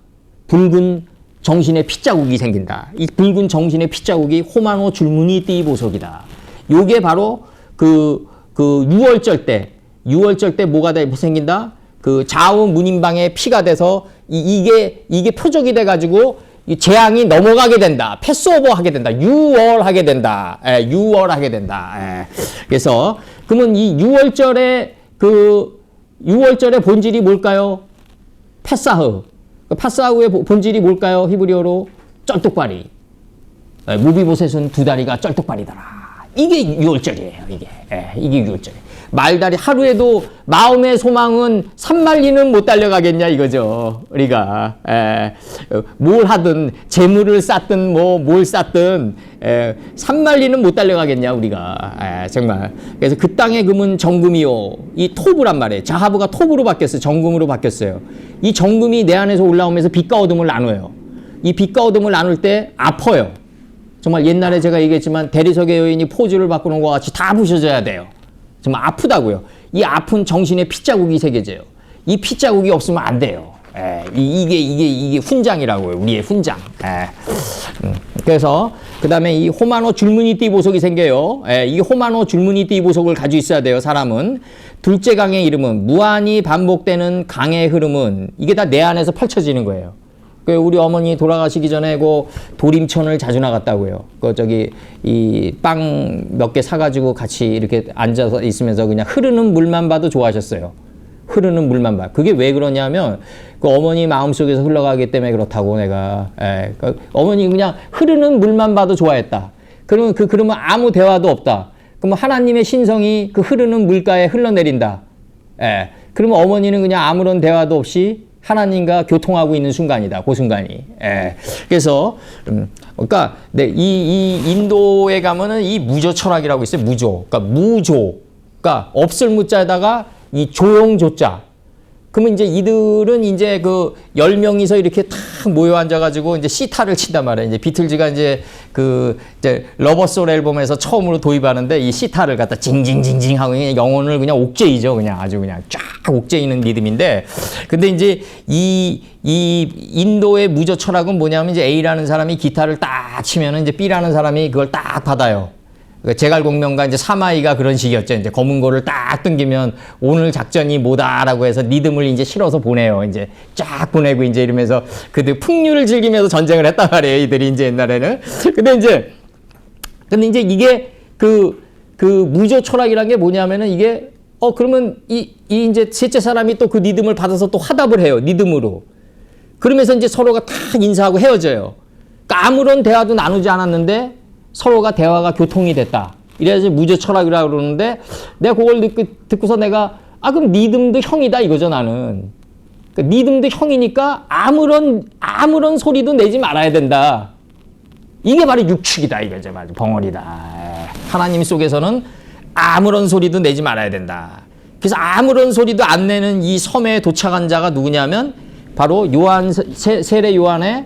붉은 정신의 핏자국이 생긴다. 이 붉은 정신의 핏자국이 호마노 줄무니 띠 보석이다. 요게 바로 그 6월절 때 뭐가 생긴다? 그 좌우 문인방에 피가 돼서 이게 표적이 돼가지고 재앙이 넘어가게 된다. 패스오버 하게 된다. 6월 하게 된다. 6월 하게 된다. 그래서 그러면 이 6월절의 그 6월절의 본질이 뭘까요? 패사흐. 파사흐의 본질이 뭘까요? 히브리어로 쩔뚝발이. 무비보셋은 두 다리가 쩔뚝발이더라. 이게 6월절이에요. 이게 6월절이에요. 말다리 하루에도 마음의 소망은 산만리는 못 달려가겠냐 이거죠. 우리가 뭘 하든 재물을 쌓든 뭘 쌓든 산만리는 못 달려가겠냐 우리가 정말. 그래서 그 땅의 금은 정금이요. 이 토부란 말이에요. 자하부가 토부로 바뀌었어요. 정금으로 바뀌었어요. 이 정금이 내 안에서 올라오면서 빛과 어둠을 나눠요. 이 빛과 어둠을 나눌 때 아파요. 정말 옛날에 제가 얘기했지만 대리석의 여인이 포즈를 바꾸는 것과 같이 다 부셔져야 돼요. 정말 아프다고요. 이 아픈 정신의 핏자국이 새겨져요. 이 핏자국이 없으면 안 돼요. 이게 훈장이라고요. 우리의 훈장. 그래서 그 다음에 이 호마노 줄무니띠 보석이 생겨요. 이 호마노 줄무니띠 보석을 가지고 있어야 돼요. 사람은. 둘째 강의 이름은 무한히 반복되는 강의 흐름은 이게 다 내 안에서 펼쳐지는 거예요. 우리 어머니 돌아가시기 전에 그 도림천을 자주 나갔다고요. 이 빵 몇 개 사가지고 같이 이렇게 앉아서 있으면서 그냥 흐르는 물만 봐도 좋아하셨어요. 흐르는 물만 봐. 그게 왜 그러냐면 그 어머니 마음속에서 흘러가기 때문에 그렇다고 내가. 어머니 그냥 흐르는 물만 봐도 좋아했다. 그러면 아무 대화도 없다. 그러면 하나님의 신성이 그 흐르는 물가에 흘러내린다. 그러면 어머니는 그냥 아무런 대화도 없이 하나님과 교통하고 있는 순간이다. 그 순간이. 그래서 그러니까 이 인도에 가면은 이 무조 철학이라고 있어요. 무조. 그러니까 무조. 그러니까 없을 무자에다가 이 조용조자. 그러면 이제 이들은 이제 그 10명이서 이렇게 탁 모여 앉아가지고 이제 시타를 친단 말이에요. 이제 비틀즈가 이제 이제 러버솔 앨범에서 처음으로 도입하는데 이 시타를 갖다 징징징징 하고 그냥 영혼을 그냥 옥죄이죠. 그냥 아주 그냥 쫙 옥죄이는 리듬인데. 근데 이제 이 인도의 무저 철학은 뭐냐면 이제 A라는 사람이 기타를 딱 치면은 이제 B라는 사람이 그걸 딱 받아요. 제갈공명과 이제 사마이가 그런 식이었죠. 이제 검은 고를 딱 땡기면 오늘 작전이 뭐다라고 해서 리듬을 이제 실어서 보내요. 이제 쫙 보내고 이제 이러면서 그들 풍류를 즐기면서 전쟁을 했단 말이에요. 이들이 이제 옛날에는. 근데 이제 이게 그 무조 철학이라는 게 뭐냐면은 이게 그러면 이 이제 셋째 사람이 또 그 리듬을 받아서 또 화답을 해요. 리듬으로. 그러면서 이제 서로가 탁 인사하고 헤어져요. 그러니까 아무런 대화도 나누지 않았는데 서로가 대화가 교통이 됐다. 이래야지 무죄 철학이라고 그러는데 내가 그걸 듣고서 내가 그럼 리듬도 형이다 이거죠 나는. 그러니까 리듬도 형이니까 아무런 소리도 내지 말아야 된다. 이게 바로 육축이다 이거죠. 맞아. 벙어리다. 하나님 속에서는 아무런 소리도 내지 말아야 된다. 그래서 아무런 소리도 안 내는 이 섬에 도착한 자가 누구냐면 바로 세례 요한의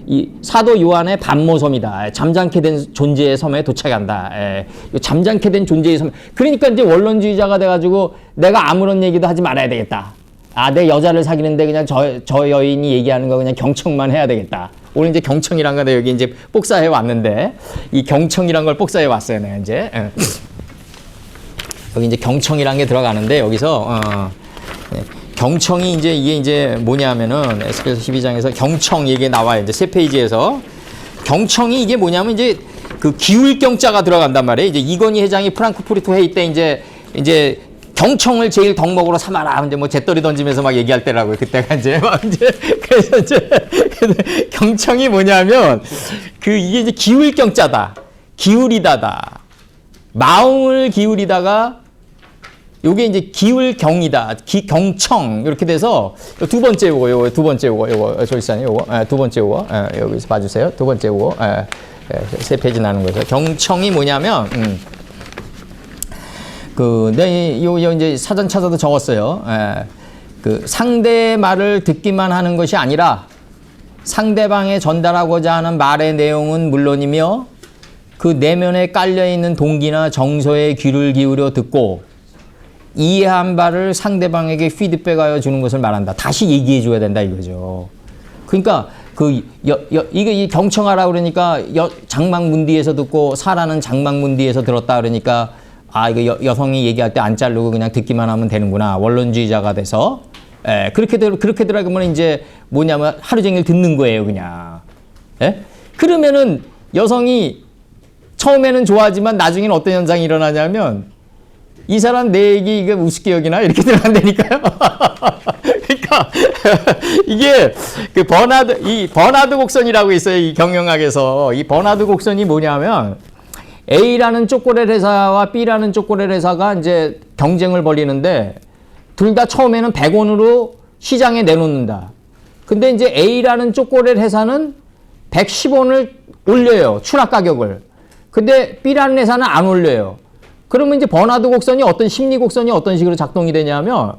이 사도 요한의 반모섬이다. 잠잠케 된 존재의 섬에 도착한다. 잠잠케 된 존재의 섬. 그러니까 이제 원론주의자가 돼가지고 내가 아무런 얘기도 하지 말아야 되겠다. 내 여자를 사귀는데 그냥 저 여인이 얘기하는 거 그냥 경청만 해야 되겠다. 오늘 이제 경청이란 거 여기 이제 복사해 왔는데 이 경청이란 걸 복사해 왔어요. 내가 이제 여기 이제 경청이란 게 들어가는데 여기서 경청이 이게 이제 뭐냐면은 에스겔서 12장에서 경청 얘기 나와요. 이제 세 페이지에서 경청이 이게 뭐냐면 이제 그 기울경자가 들어간단 말이에요. 이제 이건희 회장이 프랑크푸르트 회의 때 이제 경청을 제일 덕목으로 삼아라. 이제 뭐 재떨이 던지면서 막 얘기할 때라고요. 그때가 이제 그래서 이제 경청이 뭐냐면 이게 이제 기울경자다. 기울이다다. 마음을 기울이다가 요게 이제 기울경이다. 경청 이렇게 돼서 두 번째 요거 두 번째 요거 조일사님 요거 두 번째 요거 여기서 봐주세요. 두 번째 요거 세 페이지 나는 거죠. 경청이 뭐냐면 요 이제 사전 찾아도 적었어요. 그 상대의 말을 듣기만 하는 것이 아니라 상대방에 전달하고자 하는 말의 내용은 물론이며 그 내면에 깔려 있는 동기나 정서에 귀를 기울여 듣고 이해한 바를 상대방에게 피드백하여 주는 것을 말한다. 다시 얘기해 줘야 된다 이거죠. 그러니까 이게 이 경청하라 그러니까 장막문 뒤에서 듣고 사라는 장막문 뒤에서 들었다 그러니까 이거 여성이 얘기할 때 안 자르고 그냥 듣기만 하면 되는구나. 원론주의자가 돼서 그렇게 들어가면 이제 뭐냐면 하루 종일 듣는 거예요 그냥. 그러면은 여성이 처음에는 좋아하지만 나중에는 어떤 현상이 일어나냐면 이 사람 내 얘기 이거 우습게 여기나 이렇게 들어간다니까요. 그러니까 이게 그 버나드 곡선이라고 있어요. 이 경영학에서 이 버나드 곡선이 뭐냐면 A라는 초콜릿 회사와 B라는 초콜릿 회사가 이제 경쟁을 벌이는데 둘 다 처음에는 100원으로 시장에 내놓는다. 근데 이제 A라는 초콜릿 회사는 110원을 올려요. 추락 가격을. 근데 B라는 회사는 안 올려요. 그러면 이제 버나드 곡선이 심리 곡선이 어떤 식으로 작동이 되냐면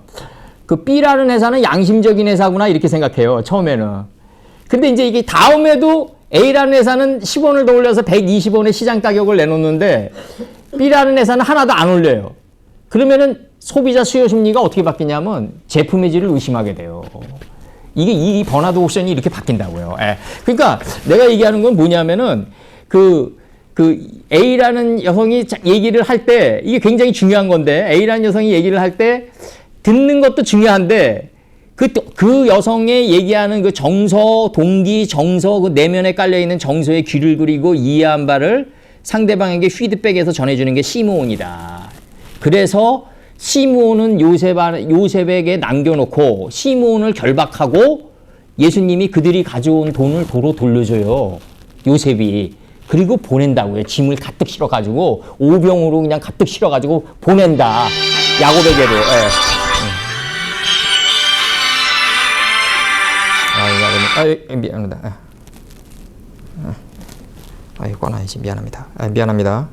그 B라는 회사는 양심적인 회사구나 이렇게 생각해요. 처음에는. 근데 이제 이게 다음에도 A라는 회사는 10원을 더 올려서 120원의 시장 가격을 내놓는데 B라는 회사는 하나도 안 올려요. 그러면은 소비자 수요 심리가 어떻게 바뀌냐면 제품의 질을 의심하게 돼요. 이게 이 버나드 옥션이 이렇게 바뀐다고요. 그러니까 내가 얘기하는 건 뭐냐면은 그 A라는 여성이 얘기를 할 때 이게 굉장히 중요한 건데 A라는 여성이 얘기를 할 때 듣는 것도 중요한데 그 여성의 얘기하는 그 정서, 동기, 정서, 그 내면에 깔려있는 정서에 귀를 기울이고 이해한 바를 상대방에게 피드백해서 전해주는 게 시므온이다. 그래서 시므온은 요셉에게 남겨놓고 시므온을 결박하고 예수님이 그들이 가져온 돈을 도로 돌려줘요. 요셉이. 그리고 보낸다고요. 짐을 가득 실어가지고 오병으로 그냥 가득 실어가지고 보낸다. 야곱에게로. 미안합니다. 이거 꺼놔야지. 미안합니다. 미안합니다.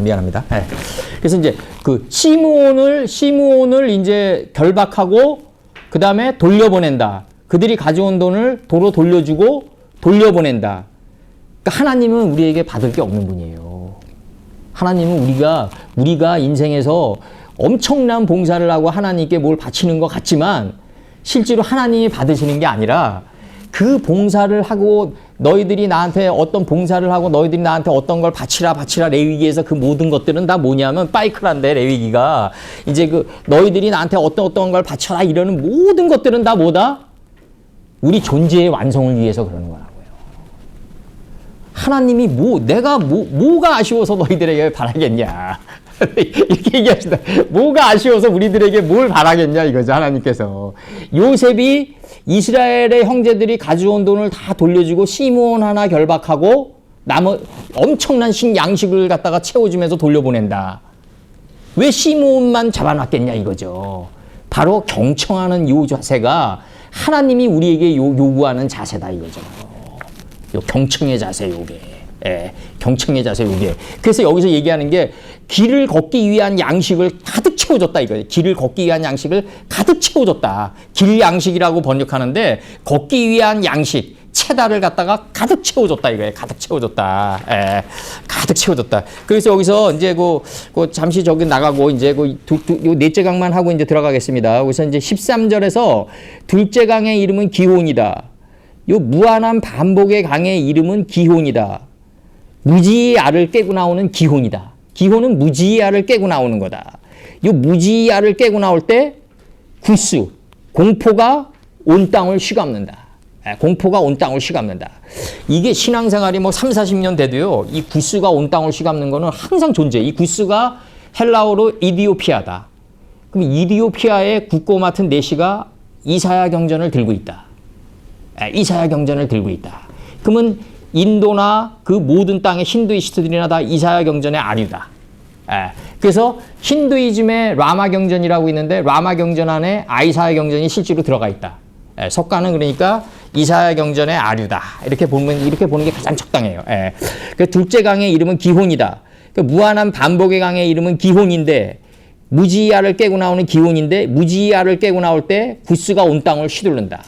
미안합니다. 그래서 이제 그 시므온을 이제 결박하고 그 다음에 돌려보낸다. 그들이 가져온 돈을 도로 돌려주고 돌려보낸다. 그러니까 하나님은 우리에게 받을 게 없는 분이에요. 하나님은 우리가 인생에서 엄청난 봉사를 하고 하나님께 뭘 바치는 것 같지만 실제로 하나님이 받으시는 게 아니라 그 봉사를 하고 너희들이 나한테 어떤 봉사를 하고 너희들이 나한테 어떤 걸 바치라 레위기에서 그 모든 것들은 다 뭐냐면 빠이크란데 레위기가 이제 그 너희들이 나한테 어떤 걸 바쳐라 이러는 모든 것들은 다 뭐다? 우리 존재의 완성을 위해서 그러는 거라고요. 하나님이 뭐가 아쉬워서 너희들에게 바라겠냐. 이렇게 얘기하신다. 뭐가 아쉬워서 우리들에게 뭘 바라겠냐 이거죠. 하나님께서. 요셉이 이스라엘의 형제들이 가져온 돈을 다 돌려주고 시므온 하나 결박하고 엄청난 양식을 갖다가 채워주면서 돌려보낸다. 왜 시므온만 잡아놨겠냐 이거죠. 바로 경청하는 요 자세가 하나님이 우리에게 요구하는 자세다 이거죠. 요 경청의 자세 요게. 예, 경청의 자세 요게. 그래서 여기서 얘기하는 게 길을 걷기 위한 양식을 가득 채워줬다 이거예요. 길을 걷기 위한 양식을 가득 채워줬다. 길 양식이라고 번역하는데 걷기 위한 양식, 체다를 갖다가 가득 채워줬다 이거예요. 가득 채워줬다. 예, 가득 채워줬다. 그래서 여기서 이제 잠시 저기 나가고 이제 요 넷째 강만 하고 이제 들어가겠습니다. 그래서 이제 13절에서 둘째 강의 이름은 기혼이다. 요 무한한 반복의 강의 이름은 기혼이다. 무지의 알을 깨고 나오는 기혼이다. 기혼은 무지의 알을 깨고 나오는 거다. 요 무지의 알을 깨고 나올 때 구수, 공포가 온 땅을 휘감는다. 공포가 온 땅을 휘감는다. 이게 신앙생활이 뭐 3, 40년 돼도요. 이 구스가 온 땅을 휘감는 거는 항상 존재해. 이 구스가 헬라어로 이디오피아다. 그럼 이디오피아의 국고 맡은 내시가 이사야 경전을 들고 있다. 이사야 경전을 들고 있다. 그러면 인도나 그 모든 땅의 힌두이스트들이나 다 이사야 경전의 아류다. 그래서 힌두이즘의 라마 경전이라고 있는데 라마 경전 안에 이사야 경전이 실제로 들어가 있다. 석가는 그러니까 이사야 경전의 아류다. 이렇게 보는 게 가장 적당해요. 그 둘째 강의 이름은 기혼이다. 그 무한한 반복의 강의 이름은 기혼인데 무지야를 깨고 나오는 기혼인데 무지야를 깨고 나올 때 구스가 온 땅을 휘두른다.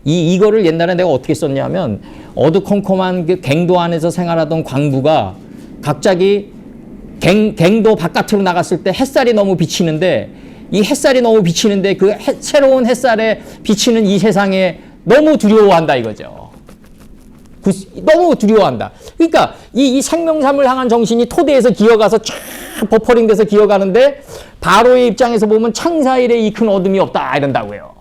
이거를 옛날에 내가 어떻게 썼냐면 어두컴컴한 그 갱도 안에서 생활하던 광부가 갑자기 갱도 바깥으로 나갔을 때 햇살이 너무 비치는데 이 햇살이 너무 비치는데 그 새로운 햇살에 비치는 이 세상에 너무 두려워한다 이거죠. 너무 두려워한다. 그러니까 이 생명삼을 향한 정신이 토대에서 기어가서 쫙 버퍼링돼서 기어가는데 바로의 입장에서 보면 창사 이래 이 큰 어둠이 없다 이런다고요.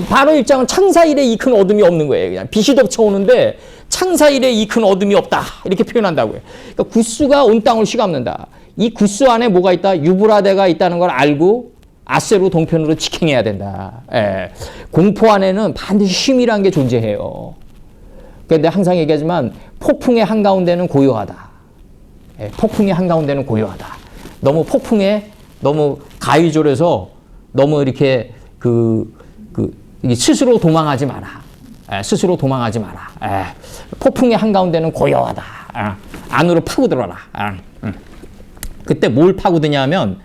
바로의 입장은 창사 이래 이 큰 어둠이 없는 거예요. 그냥 빛이 덮쳐오는데 창사 이래 이 큰 어둠이 없다 이렇게 표현한다고요. 그러니까 구스가 온 땅을 휘감는다. 이 구스 안에 뭐가 있다? 유브라데가 있다는 걸 알고 아세로 동편으로 직행해야 된다. 공포 안에는 반드시 쉼이라는 게 존재해요. 그런데 항상 얘기하지만 폭풍의 한가운데는 고요하다. 폭풍의 한가운데는 고요하다. 너무 폭풍에 너무 가위졸해서 너무 이렇게 스스로 도망하지 마라. 스스로 도망하지 마라. 폭풍의 한가운데는 고요하다. 안으로 파고들어라. 그때 뭘 파고드냐면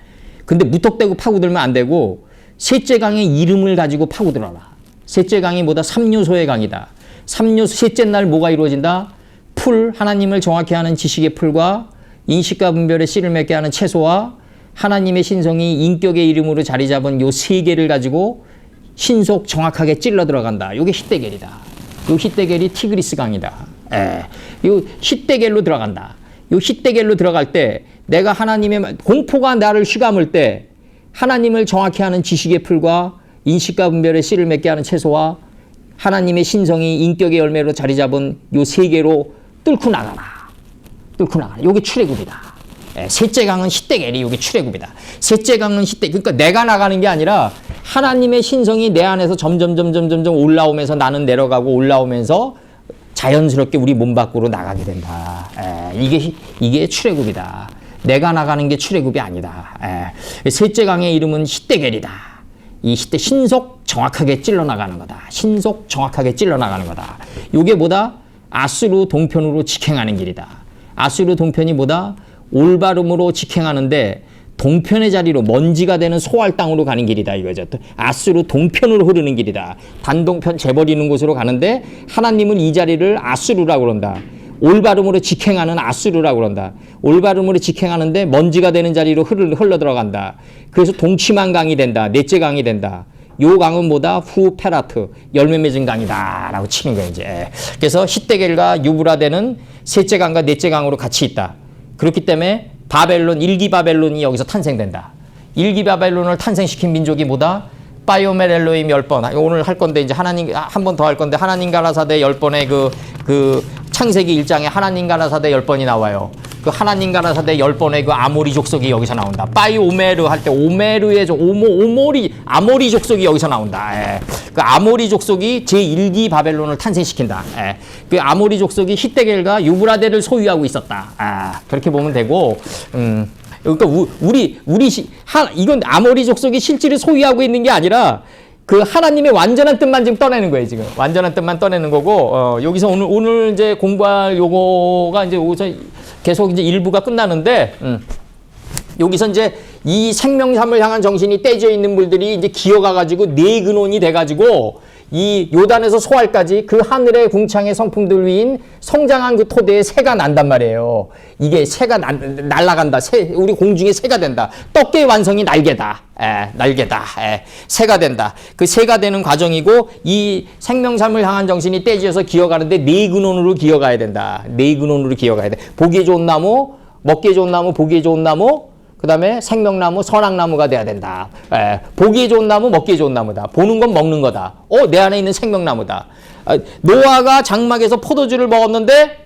근데 무턱대고 파고들면 안 되고 셋째 강의 이름을 가지고 파고들어라. 셋째 강이 뭐다? 삼요소의 강이다. 셋째 날 뭐가 이루어진다? 풀, 하나님을 정확히 하는 지식의 풀과 인식과 분별의 씨를 맺게 하는 채소와 하나님의 신성이 인격의 이름으로 자리 잡은 요 세 개를 가지고 신속 정확하게 찔러 들어간다. 요게 히데겔이다. 요 히데겔이 티그리스 강이다. 요 히데겔로 들어간다. 요 히데겔로 들어갈 때 내가 하나님의 공포가 나를 휘감을 때 하나님을 정확히 하는 지식의 풀과 인식과 분별의 씨를 맺게 하는 채소와 하나님의 신성이 인격의 열매로 자리 잡은 요 세 개로 뚫고 나가라. 뚫고 나가라. 요게 출애굽이다. 셋째 강은 히데겔이 요게 출애굽이다. 셋째 강은 그러니까 내가 나가는 게 아니라 하나님의 신성이 내 안에서 점점 올라오면서 나는 내려가고 올라오면서 자연스럽게 우리 몸 밖으로 나가게 된다. 이게 출애굽이다. 내가 나가는 게 출애굽이 아니다. 셋째 강의 이름은 히데겔이다. 이 신속 정확하게 찔러 나가는 거다. 신속 정확하게 찔러 나가는 거다. 이게 뭐다? 아수르 동편으로 직행하는 길이다. 아수르 동편이 뭐다? 올바름으로 직행하는데 동편의 자리로 먼지가 되는 소알 땅으로 가는 길이다 이거죠. 아수르 동편으로 흐르는 길이다. 단동편 재버리는 곳으로 가는데 하나님은 이 자리를 아수르라고 그런다. 올바름으로 직행하는 아수르라고 그런다. 올바름으로 직행하는데 먼지가 되는 자리로 흘러 들어간다. 그래서 동치만 강이 된다. 넷째 강이 된다. 요 강은 뭐다? 후페라트, 열매 맺은 강이다 라고 치는 거예요 이제. 그래서 히데겔과 유브라데는 셋째 강과 넷째 강으로 같이 있다. 그렇기 때문에 바벨론, 일기 바벨론이 여기서 탄생된다. 일기 바벨론을 탄생시킨 민족이 뭐다? 바이오멜 엘로힘 10번. 오늘 할 건데 이제 하나님 한 번 더 할 건데 하나님 가라사대 10번의 그 창세기 1장에 하나님 가라사대 10번이 나와요. 그 하나님 가라사대 10번의 그 아모리 족속이 여기서 나온다. 바이오메르 할 때 오메르의 아모리 족속이 여기서 나온다. 예. 그 아모리 족속이 제1기 바벨론을 탄생시킨다. 예. 그 아모리 족속이 히데겔과 유브라데를 소유하고 있었다. 아, 그렇게 보면 되고 그러니까 이건 아모리 족속이 실제로 소유하고 있는 게 아니라 그 하나님의 완전한 뜻만 지금 떠내는 거예요, 지금. 완전한 뜻만 떠내는 거고, 여기서 오늘 이제 공부할 요거가 이제 여기서 계속 이제 일부가 끝나는데, 여기서 이제 이 생명삼을 향한 정신이 떼져 있는 물들이 이제 기어가가지고 네 근원이 돼가지고 이 요단에서 소알까지 그 하늘의 궁창의 성품들 위인 성장한 그 토대에 새가 난단 말이에요. 이게 새가 날아간다. 우리 공중에 새가 된다. 떡계의 완성이 날개다. 날개다. 새가 된다. 그 새가 되는 과정이고 이 생명삼을 향한 정신이 떼지어서 기어가는데 네 근원으로 기어가야 된다. 네 근원으로 기어가야 돼. 보기에 좋은 나무, 먹기에 좋은 나무, 보기에 좋은 나무, 그 다음에 생명나무, 선악나무가 돼야 된다. 보기에 좋은 나무, 먹기에 좋은 나무다. 보는 건 먹는 거다. 내 안에 있는 생명나무다. 노아가 장막에서 포도주를 먹었는데,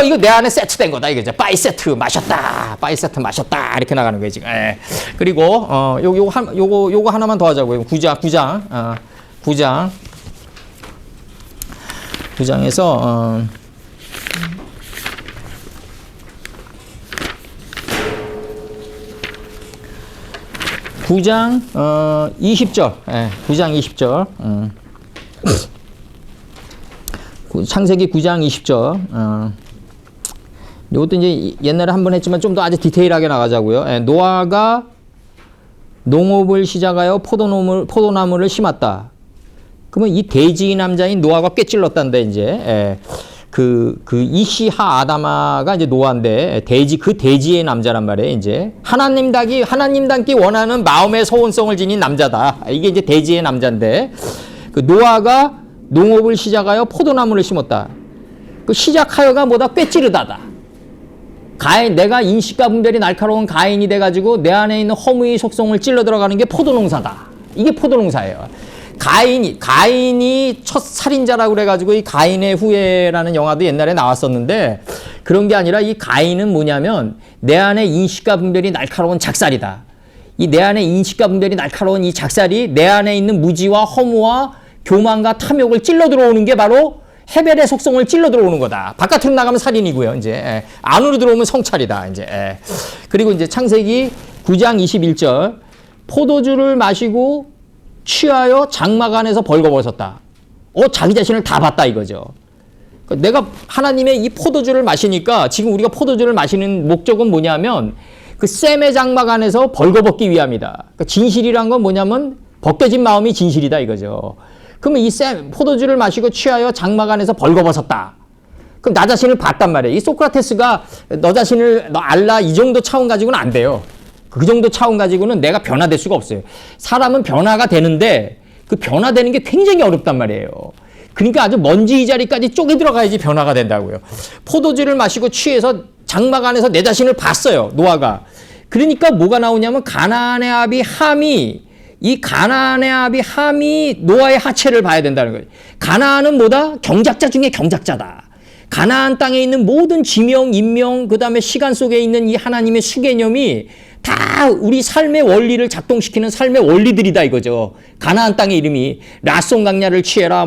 이거 내 안에 세트된 거다. 이거죠. 바이 세트 마셨다. 바이 세트 마셨다. 이렇게 나가는 거예요, 지금. 그리고, 요거 하나만 더 하자고요. 9장에서, 9장 20절. 9장 20절. 창세기 9장 20절. 이것도 이제 옛날에 한번 했지만 좀 더 아주 디테일하게 나가자고요. 노아가 농업을 시작하여 포도나무를 심었다. 그러면 이 돼지 남자인 노아가 꿰찔렀단데 이제 이시하 아다마가 이제 노아인데 그 돼지의 남자란 말이에요. 이제 하나님 닮기 원하는 마음의 소원성을 지닌 남자다. 이게 이제 돼지의 남자인데 그 노아가 농업을 시작하여 포도나무를 심었다. 그 시작하여가 뭐다 꿰찌르다다. 내가 인식과 분별이 날카로운 가인이 돼가지고 내 안에 있는 허무의 속성을 찔러 들어가는 게 포도농사다. 이게 포도농사예요. 가인이 첫 살인자라고 그래가지고 이 가인의 후예라는 영화도 옛날에 나왔었는데 그런 게 아니라 이 가인은 뭐냐면 내 안에 인식과 분별이 날카로운 작살이다. 이 내 안에 인식과 분별이 날카로운 이 작살이 내 안에 있는 무지와 허무와 교만과 탐욕을 찔러 들어오는 게 바로 헤벨의 속성을 찔러 들어오는 거다. 바깥으로 나가면 살인이고요. 이제 안으로 들어오면 성찰이다. 이제 그리고 이제 창세기 9장 21절 포도주를 마시고 취하여 장막 안에서 벌거벗었다. 자기 자신을 다 봤다 이거죠. 내가 하나님의 이 포도주를 마시니까 지금 우리가 포도주를 마시는 목적은 뭐냐면 그 셈의 장막 안에서 벌거벗기 위함이다. 진실이란 건 뭐냐면 벗겨진 마음이 진실이다 이거죠. 그러면 이 포도주를 마시고 취하여 장막 안에서 벌거벗었다. 그럼 나 자신을 봤단 말이에요. 이 소크라테스가 너 알라 이 정도 차원 가지고는 안 돼요. 그 정도 차원 가지고는 내가 변화될 수가 없어요. 사람은 변화가 되는데 그 변화되는 게 굉장히 어렵단 말이에요. 그러니까 아주 먼지 이 자리까지 쪼개 들어가야지 변화가 된다고요. 포도주를 마시고 취해서 장막 안에서 내 자신을 봤어요. 노아가. 그러니까 뭐가 나오냐면 가나안의 아비 함이 노아의 하체를 봐야 된다는 거예요. 가나안은 뭐다? 경작자 중에 경작자다. 가나안 땅에 있는 모든 지명, 인명, 그 다음에 시간 속에 있는 이 하나님의 수개념이 다 우리 삶의 원리를 작동시키는 삶의 원리들이다 이거죠. 가나안 땅의 이름이 라손 강야를 취해라,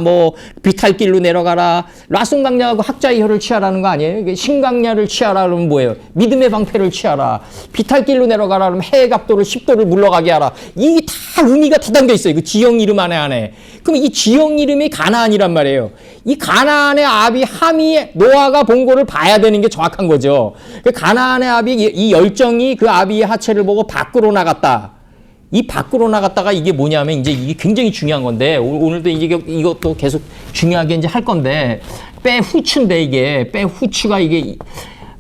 비탈길로 내려가라. 라손 강야하고 학자의 혀를 취하라는 거 아니에요? 신강야를 취하라 그러면 뭐예요? 믿음의 방패를 취하라. 비탈길로 내려가라 그러면 해의 각도를 10도를 물러가게 하라. 이게 다 의미가 다 담겨 있어요. 그 지형 이름 안에. 그럼 이 지형 이름이 가나안이란 말이에요. 이 가나안의 아비 함이 노아가 본 거를 봐야 되는 게 정확한 거죠. 그 가나안의 아비 이 열정이 그 아비의 하체를 보고 밖으로 나갔다. 이 밖으로 나갔다가 이게 뭐냐면 이제 이게 굉장히 중요한 건데 오늘도 이제 이것도 계속 중요하게 이제 할 건데 빼후추인데 이게 빼후추가 이게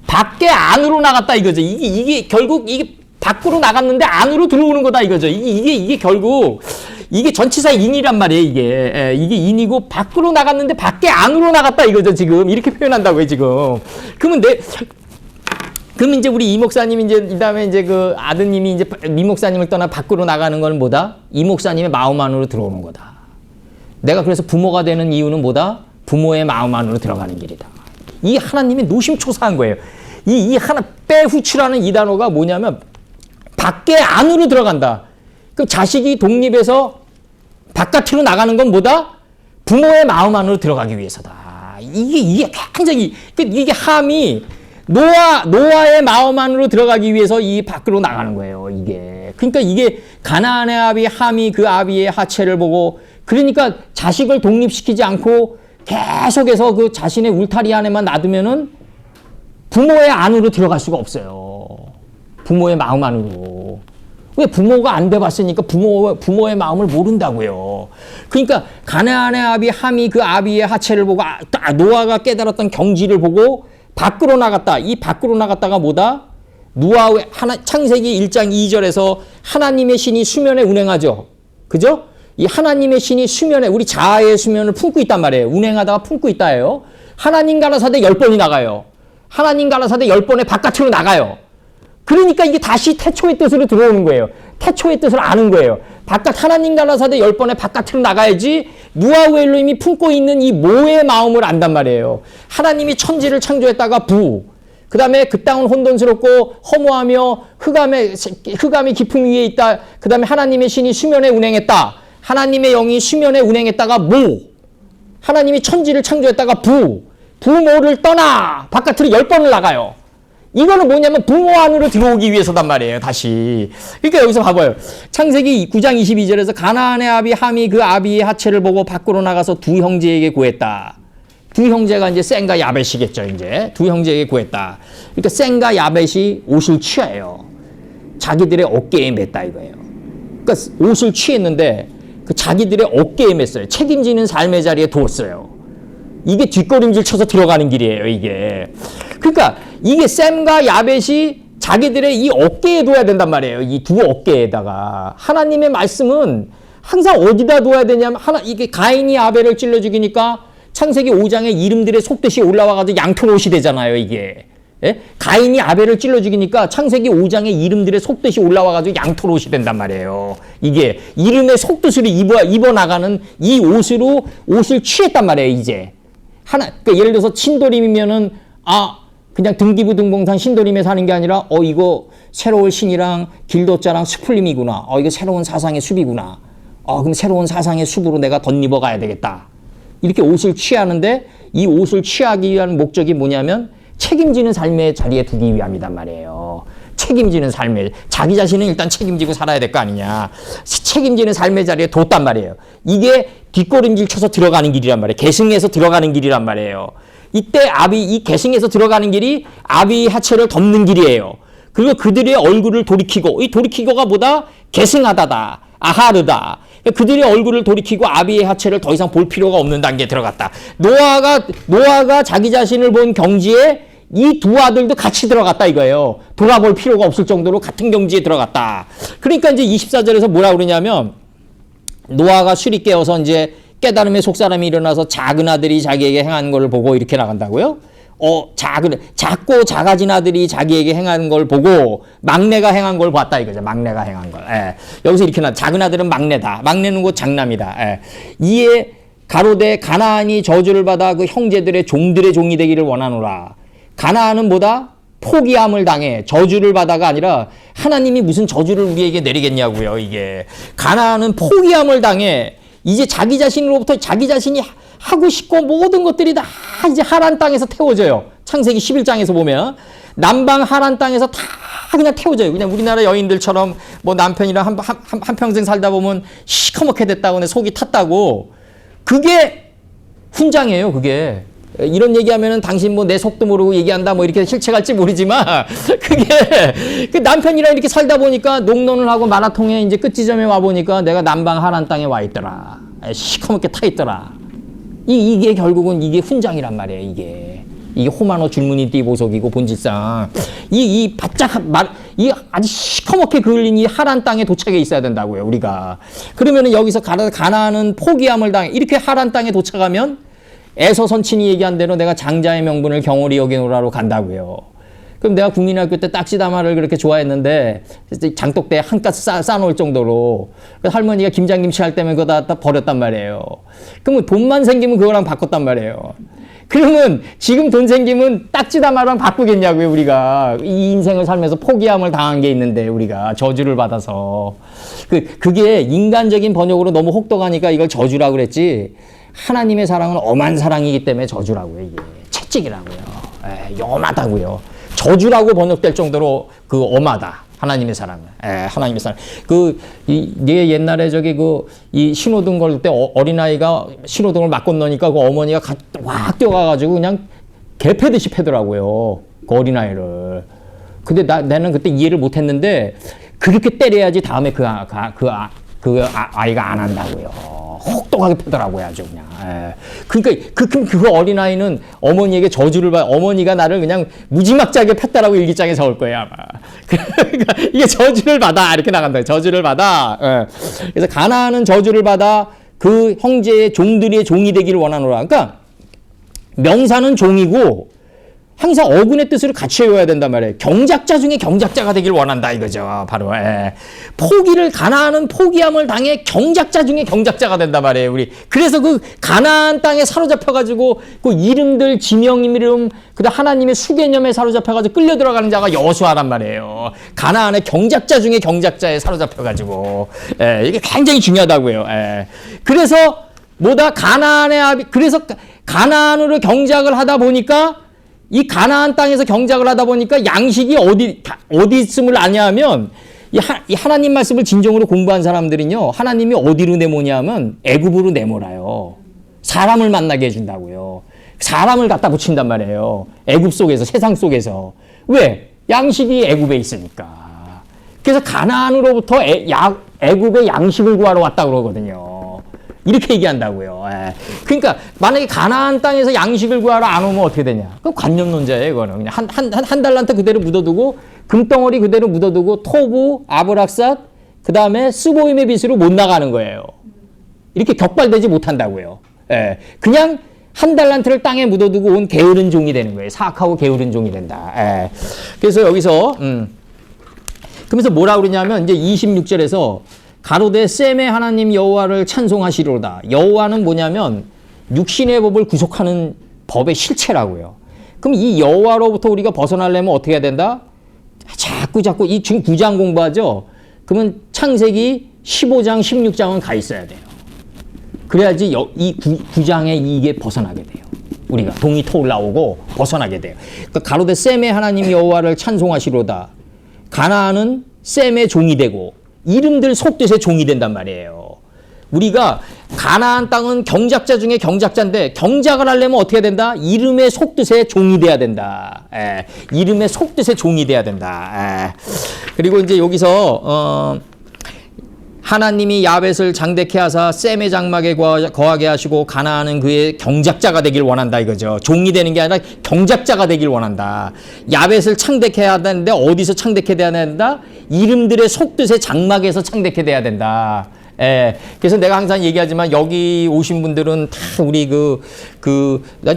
밖에 안으로 나갔다 이거죠. 이게 결국 이게 밖으로 나갔는데 안으로 들어오는 거다 이거죠. 이게 결국 이게 전치사 인이란 말이에요. 이게 인이고 밖으로 나갔는데 밖에 안으로 나갔다 이거죠. 지금 이렇게 표현한다고요. 지금 그러면 그럼 이제 우리 이 목사님이 이제 이다음에 이제 그 아드님이 이제 이 목사님을 떠나 밖으로 나가는 건 뭐다? 이 목사님의 마음 안으로 들어오는 거다. 내가 그래서 부모가 되는 이유는 뭐다? 부모의 마음 안으로 들어가는 길이다. 이 하나님이 노심초사한 거예요. 이 하나 빼후치라는 이 단어가 뭐냐면 밖에 안으로 들어간다. 그 자식이 독립해서 바깥으로 나가는 건 뭐다? 부모의 마음 안으로 들어가기 위해서다. 이게 굉장히 이게 함이 노아의 마음 안으로 들어가기 위해서 이 밖으로 나가는 거예요. 이게 그러니까 이게 가나안의 아비 함이 그 아비의 하체를 보고 그러니까 자식을 독립시키지 않고 계속해서 그 자신의 울타리 안에만 놔두면은 부모의 안으로 들어갈 수가 없어요. 부모의 마음 안으로. 왜 부모가 안 돼봤으니까 부모의 마음을 모른다고요. 그러니까 가나안의 아비 함이 그 아비의 하체를 보고 노아가 깨달았던 경지를 보고 밖으로 나갔다. 이 밖으로 나갔다가 뭐다? 창세기 1장 2절에서 하나님의 신이 수면에 운행하죠. 그죠? 이 하나님의 신이 수면에 우리 자아의 수면을 품고 있단 말이에요. 운행하다가 품고 있다예요. 하나님 가라사대 10번이 나가요. 하나님 가라사대 10번에 바깥으로 나가요. 그러니까 이게 다시 태초의 뜻으로 들어오는 거예요. 태초의 뜻을 아는 거예요. 하나님 가라사대 10번에 바깥으로 나가야지 누아우 엘로힘이 품고 있는 이 모의 마음을 안단 말이에요. 하나님이 천지를 창조했다가 그 다음에 그 땅은 혼돈스럽고 허무하며 흑암의 깊음 위에 있다. 그 다음에 하나님의 신이 수면에 운행했다. 하나님의 영이 수면에 운행했다가 하나님이 천지를 창조했다가 부모를 떠나 바깥으로 10번을 나가요. 이거는 뭐냐면 부모 안으로 들어오기 위해서단 말이에요. 다시. 그러니까 여기서 봐봐요. 창세기 9장 22절에서 가나안의 아비 함이 그 아비의 하체를 보고 밖으로 나가서 두 형제에게 구했다. 두 형제가 이제 셈과 야벳이겠죠. 이제 두 형제에게 구했다. 그러니까 셈과 야벳이 옷을 취해요. 자기들의 어깨에 맸다 이거예요. 그러니까 옷을 취했는데 그 자기들의 어깨에 맸어요. 책임지는 삶의 자리에 두었어요. 이게 뒷걸음질 쳐서 들어가는 길이에요, 이게. 그러니까 이게 셈과 야벳이 자기들의 이 어깨에 둬야 된단 말이에요. 이 두 어깨에다가. 하나님의 말씀은 항상 어디다 둬야 되냐면 이게 가인이 아벨을 찔러 죽이니까 창세기 5장에 이름들의 속뜻이 올라와가지고 양털옷이 되잖아요, 이게. 예? 가인이 아벨을 찔러 죽이니까 창세기 5장에 이름들의 속뜻이 올라와가지고 양털옷이 된단 말이에요. 이게 이름의 속뜻으로 입어나가는 이 옷을 취했단 말이에요, 이제. 그러니까 예를 들어서 신도림이면은, 그냥 등기부등본상 신도림에 사는 게 아니라, 이거 새로운 신이랑 길도자랑 스플림이구나. 이거 새로운 사상의 숲이구나. 그럼 새로운 사상의 숲으로 내가 덧입어 가야 되겠다. 이렇게 옷을 취하는데, 이 옷을 취하기 위한 목적이 뭐냐면, 책임지는 삶의 자리에 두기 위함이단 말이에요. 책임지는 삶의, 자기 자신은 일단 책임지고 살아야 될 거 아니냐. 책임지는 삶의 자리에 뒀단 말이에요. 이게 뒷걸음질 쳐서 들어가는 길이란 말이에요. 계승해서 들어가는 길이란 말이에요. 이때 이 계승해서 들어가는 길이 아비의 하체를 덮는 길이에요. 그리고 그들의 얼굴을 돌이키고, 이 돌이키고가 뭐다? 계승하다다. 아하르다. 그들의 얼굴을 돌이키고 아비의 하체를 더 이상 볼 필요가 없는 단계에 들어갔다. 노아가 자기 자신을 본 경지에 이 두 아들도 같이 들어갔다 이거예요. 돌아볼 필요가 없을 정도로 같은 경지에 들어갔다. 그러니까 이제 24절에서 뭐라 그러냐면 노아가 술이 깨어서 이제 깨달음의 속사람이 일어나서 작은 아들이 자기에게 행한 걸 보고 이렇게 나간다고요? 작고 작아진 아들이 자기에게 행하는 걸 보고 막내가 행한 걸 봤다 이거죠. 막내가 행한 걸. 여기서 이렇게 작은 아들은 막내다. 막내는 곧 장남이다. 이에 가로되 가나안이 저주를 받아 그 형제들의 종들의 종이 되기를 원하노라. 가나안은 뭐다? 포기함을 당해 저주를 받아가 아니라 하나님이 무슨 저주를 우리에게 내리겠냐고요. 이게 가나안은 포기함을 당해 이제 자기 자신으로부터 자기 자신이 하고 싶고 모든 것들이 다 이제 하란 땅에서 태워져요. 창세기 11장에서 보면 남방 하란 땅에서 다 그냥 태워져요. 그냥 우리나라 여인들처럼 뭐 남편이랑 한평생 살다 보면 시커멓게 됐다고 내 속이 탔다고. 그게 훈장이에요. 그게. 이런 얘기하면은 당신 뭐 내 속도 모르고 얘기한다 뭐 이렇게 실책할지 모르지만 그게 그 남편이랑 이렇게 살다 보니까 농론을 하고 마라톤에 이제 끝지점에 와 보니까 내가 남방 하란 땅에 와 있더라. 시커멓게 타 있더라. 이게 결국은 이게 훈장이란 말이에요. 이게 호마노 줄무늬 띠 보석이고 본질상 이 아주 시커멓게 그을린 이 하란 땅에 도착해 있어야 된다고요. 우리가 그러면은 여기서 가나안은 포기함을 당해 이렇게 하란 땅에 도착하면 에서 선친이 얘기한 대로 내가 장자의 명분을 경홀히 여기노라로 간다고요. 그럼 내가 국민학교 때 딱지다마를 그렇게 좋아했는데 장독대에 한 가스 싸놓을 정도로 할머니가 김장김치 할 때면 그거 다 버렸단 말이에요. 그러면 돈만 생기면 그거랑 바꿨단 말이에요. 그러면 지금 돈 생기면 딱지다마랑 바꾸겠냐고요, 우리가. 이 인생을 살면서 포기함을 당한 게 있는데, 우리가 저주를 받아서. 그게 인간적인 번역으로 너무 혹독하니까 이걸 저주라고 그랬지. 하나님의 사랑은 엄한 사랑이기 때문에 저주라고요, 이게. 채찍이라고요. 엄하다고요. 저주라고 번역될 정도로 엄하다. 하나님의 사랑은. 하나님의 사랑. 이게 옛날에 이 신호등 걸 때 어린아이가 신호등을 막 건너니까 그 어머니가 확 뛰어가가지고 그냥 개 패듯이 패더라고요. 그 어린아이를. 근데 나는 그때 이해를 못 했는데 그렇게 때려야지 다음에 아이가 안 한다고요. 혹독하게 패더라고요, 아주 그냥. 그러니까 그 어린아이는 어머니에게 저주를 어머니가 나를 그냥 무지막지하게 폈다라고 일기장에 적을 거예요, 아마. 그러니까 이게 저주를 받아, 이렇게 나간다. 저주를 받아. 그래서 가나안은 저주를 받아 그 형제의 종들의 종이 되기를 원하노라. 그러니까 명사는 종이고 항상 어근의 뜻을 같이 외워야 된단 말이에요. 경작자 중에 경작자가 되길 원한다 이거죠. 바로. 가나안은 포기함을 당해 경작자 중에 경작자가 된단 말이에요. 우리. 그래서 그 가나안 땅에 사로잡혀가지고 그 이름들, 지명 이름, 그다음 하나님의 수개념에 사로잡혀가지고 끌려 들어가는 자가 여호수아란 말이에요. 가나안의 경작자 중에 경작자에 사로잡혀가지고. 이게 굉장히 중요하다고요. 그래서 그래서 가나안으로 경작을 하다 보니까 이 가나안 땅에서 경작을 하다 보니까 양식이 어디 있음을 아냐면 이 하나님 말씀을 진정으로 공부한 사람들은요, 하나님이 어디로 내모냐면 애굽으로 내몰아요. 사람을 만나게 해준다고요. 사람을 갖다 붙인단 말이에요. 애굽 속에서, 세상 속에서. 왜? 양식이 애굽에 있으니까. 그래서 가나안으로부터 애굽의 양식을 구하러 왔다 그러거든요. 이렇게 얘기한다고요. 그러니까 만약에 가나안 땅에서 양식을 구하러 안 오면 어떻게 되냐? 그럼 관념론자예요, 이거는. 그냥 한 달란트 그대로 묻어두고 금덩어리 그대로 묻어두고 토부, 아브락삿, 그다음에 스보임의 빚으로 못 나가는 거예요. 이렇게 격발되지 못한다고요. 그냥 한 달란트를 땅에 묻어두고 온 게으른 종이 되는 거예요. 사악하고 게으른 종이 된다. 그래서 여기서 그러면서 뭐라 그러냐면 이제 26절에서 가로되 셈의 하나님 여호와를 찬송하시리로다. 여호와는 뭐냐면 육신의 법을 구속하는 법의 실체라고요. 그럼 이 여호와로부터 우리가 벗어나려면 어떻게 해야 된다? 자꾸 이 지금 9장 공부하죠? 그러면 창세기 15장, 16장은 가 있어야 돼요. 그래야지 이 9장에 이게 벗어나게 돼요. 우리가 동이 토울 나오고 벗어나게 돼요. 그러니까 가로되 셈의 하나님 여호와를 찬송하시리로다. 가나안은 셈의 종이 되고 이름들 속뜻의 종이 된단 말이에요. 우리가 가나안 땅은 경작자 중에 경작자인데 경작을 하려면 어떻게 된다? 이름의 속뜻의 종이 돼야 된다. 이름의 속뜻의 종이 돼야 된다. 그리고 이제 여기서 하나님이 야벳을 장대케 하사 셈의 장막에 거하게 하시고 가나안은 그의 경작자가 되길 원한다 이거죠. 종이 되는 게 아니라 경작자가 되길 원한다. 야벳을 창대케 해야 되는데 어디서 창대케 돼야 된다? 이름들의 속뜻의 장막에서 창대케 돼야 된다. 그래서 내가 항상 얘기하지만 여기 오신 분들은 다 우리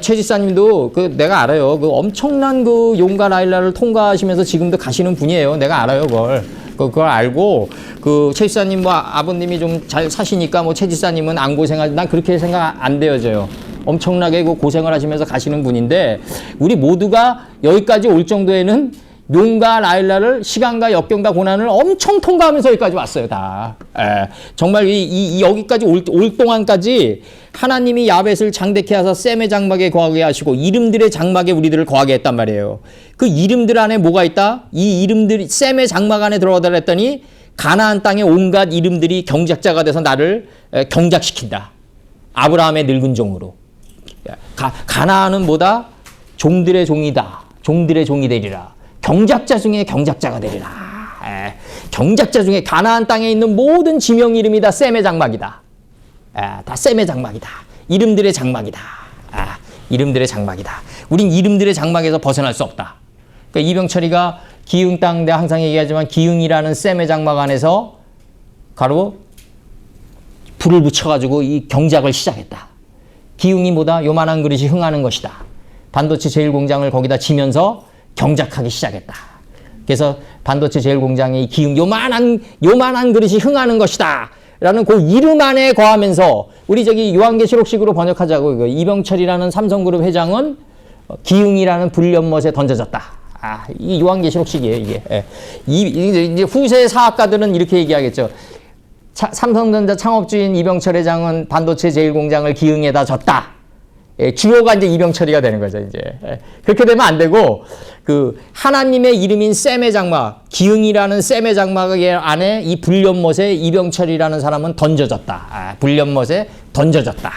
최 지사님도 내가 알아요. 엄청난 용가 라일라를 통과하시면서 지금도 가시는 분이에요. 내가 알아요, 그걸 알고, 최 지사님 아버님이 좀 잘 사시니까 최 지사님은 안 고생하지, 난 그렇게 생각 안 되어져요. 엄청나게 고생을 하시면서 가시는 분인데, 우리 모두가 여기까지 올 정도에는 용과 라일라를 시간과 역경과 고난을 엄청 통과하면서 여기까지 왔어요, 다. 정말 여기까지 올 동안까지 하나님이 야벳을 장대케 하사 셈의 장막에 거하게 하시고 이름들의 장막에 우리들을 거하게 했단 말이에요. 그 이름들 안에 뭐가 있다? 이 이름들이 셈의 장막 안에 들어가다 했더니 가나안 땅의 온갖 이름들이 경작자가 돼서 나를 경작시킨다. 아브라함의 늙은 종으로. 가나안은 뭐다? 종들의 종이다. 종들의 종이 되리라. 경작자 중에 경작자가 되리라. 경작자 중에 가나안 땅에 있는 모든 지명 이름이 다 셈의 장막이다. 다 셈의 장막이다. 이름들의 장막이다. 이름들의 장막이다. 우린 이름들의 장막에서 벗어날 수 없다. 그러니까 이병철이가 기흥 땅, 내가 항상 얘기하지만 기흥이라는 셈의 장막 안에서 가로 불을 붙여가지고 이 경작을 시작했다. 기흥이 뭐다? 요만한 그릇이 흥하는 것이다. 반도체 제일공장을 거기다 지면서 경작하기 시작했다. 그래서 반도체 제일 공장의 기흥 요만한 그릇이 흥하는 것이다. 라는 그 이름 안에 거하면서 우리 저기 요한계시록식으로 번역하자고 이거 이병철이라는 삼성그룹 회장은 기흥이라는 불련못에 던져졌다. 이 요한계시록식이에요, 이게. 예. 이제 후세 사학가들은 이렇게 얘기하겠죠. 삼성전자 창업주인 이병철 회장은 반도체 제일 공장을 기흥에다 졌다. 예, 주어가 이제 이병철이가 되는 거죠, 이제. 예. 그렇게 되면 안 되고, 그, 하나님의 이름인 셈의 장막, 기흥이라는 셈의 장막 안에 이 불련못에 이병철이라는 사람은 던져졌다. 불련못에 던져졌다.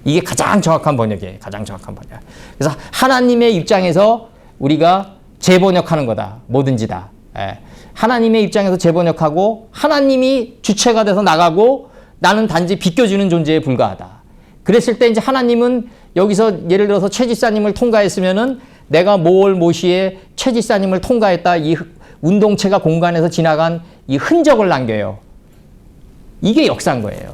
이게 가장 정확한 번역이에요. 가장 정확한 번역. 그래서 하나님의 입장에서 우리가 재번역하는 거다. 뭐든지 다. 예. 하나님의 입장에서 재번역하고 하나님이 주체가 돼서 나가고 나는 단지 비껴주는 존재에 불과하다. 그랬을 때 이제 하나님은 여기서 예를 들어서 최 지사님을 통과했으면은 내가 모시에 최 지사님을 통과했다. 이 운동체가 공간에서 지나간 이 흔적을 남겨요. 이게 역사인 거예요.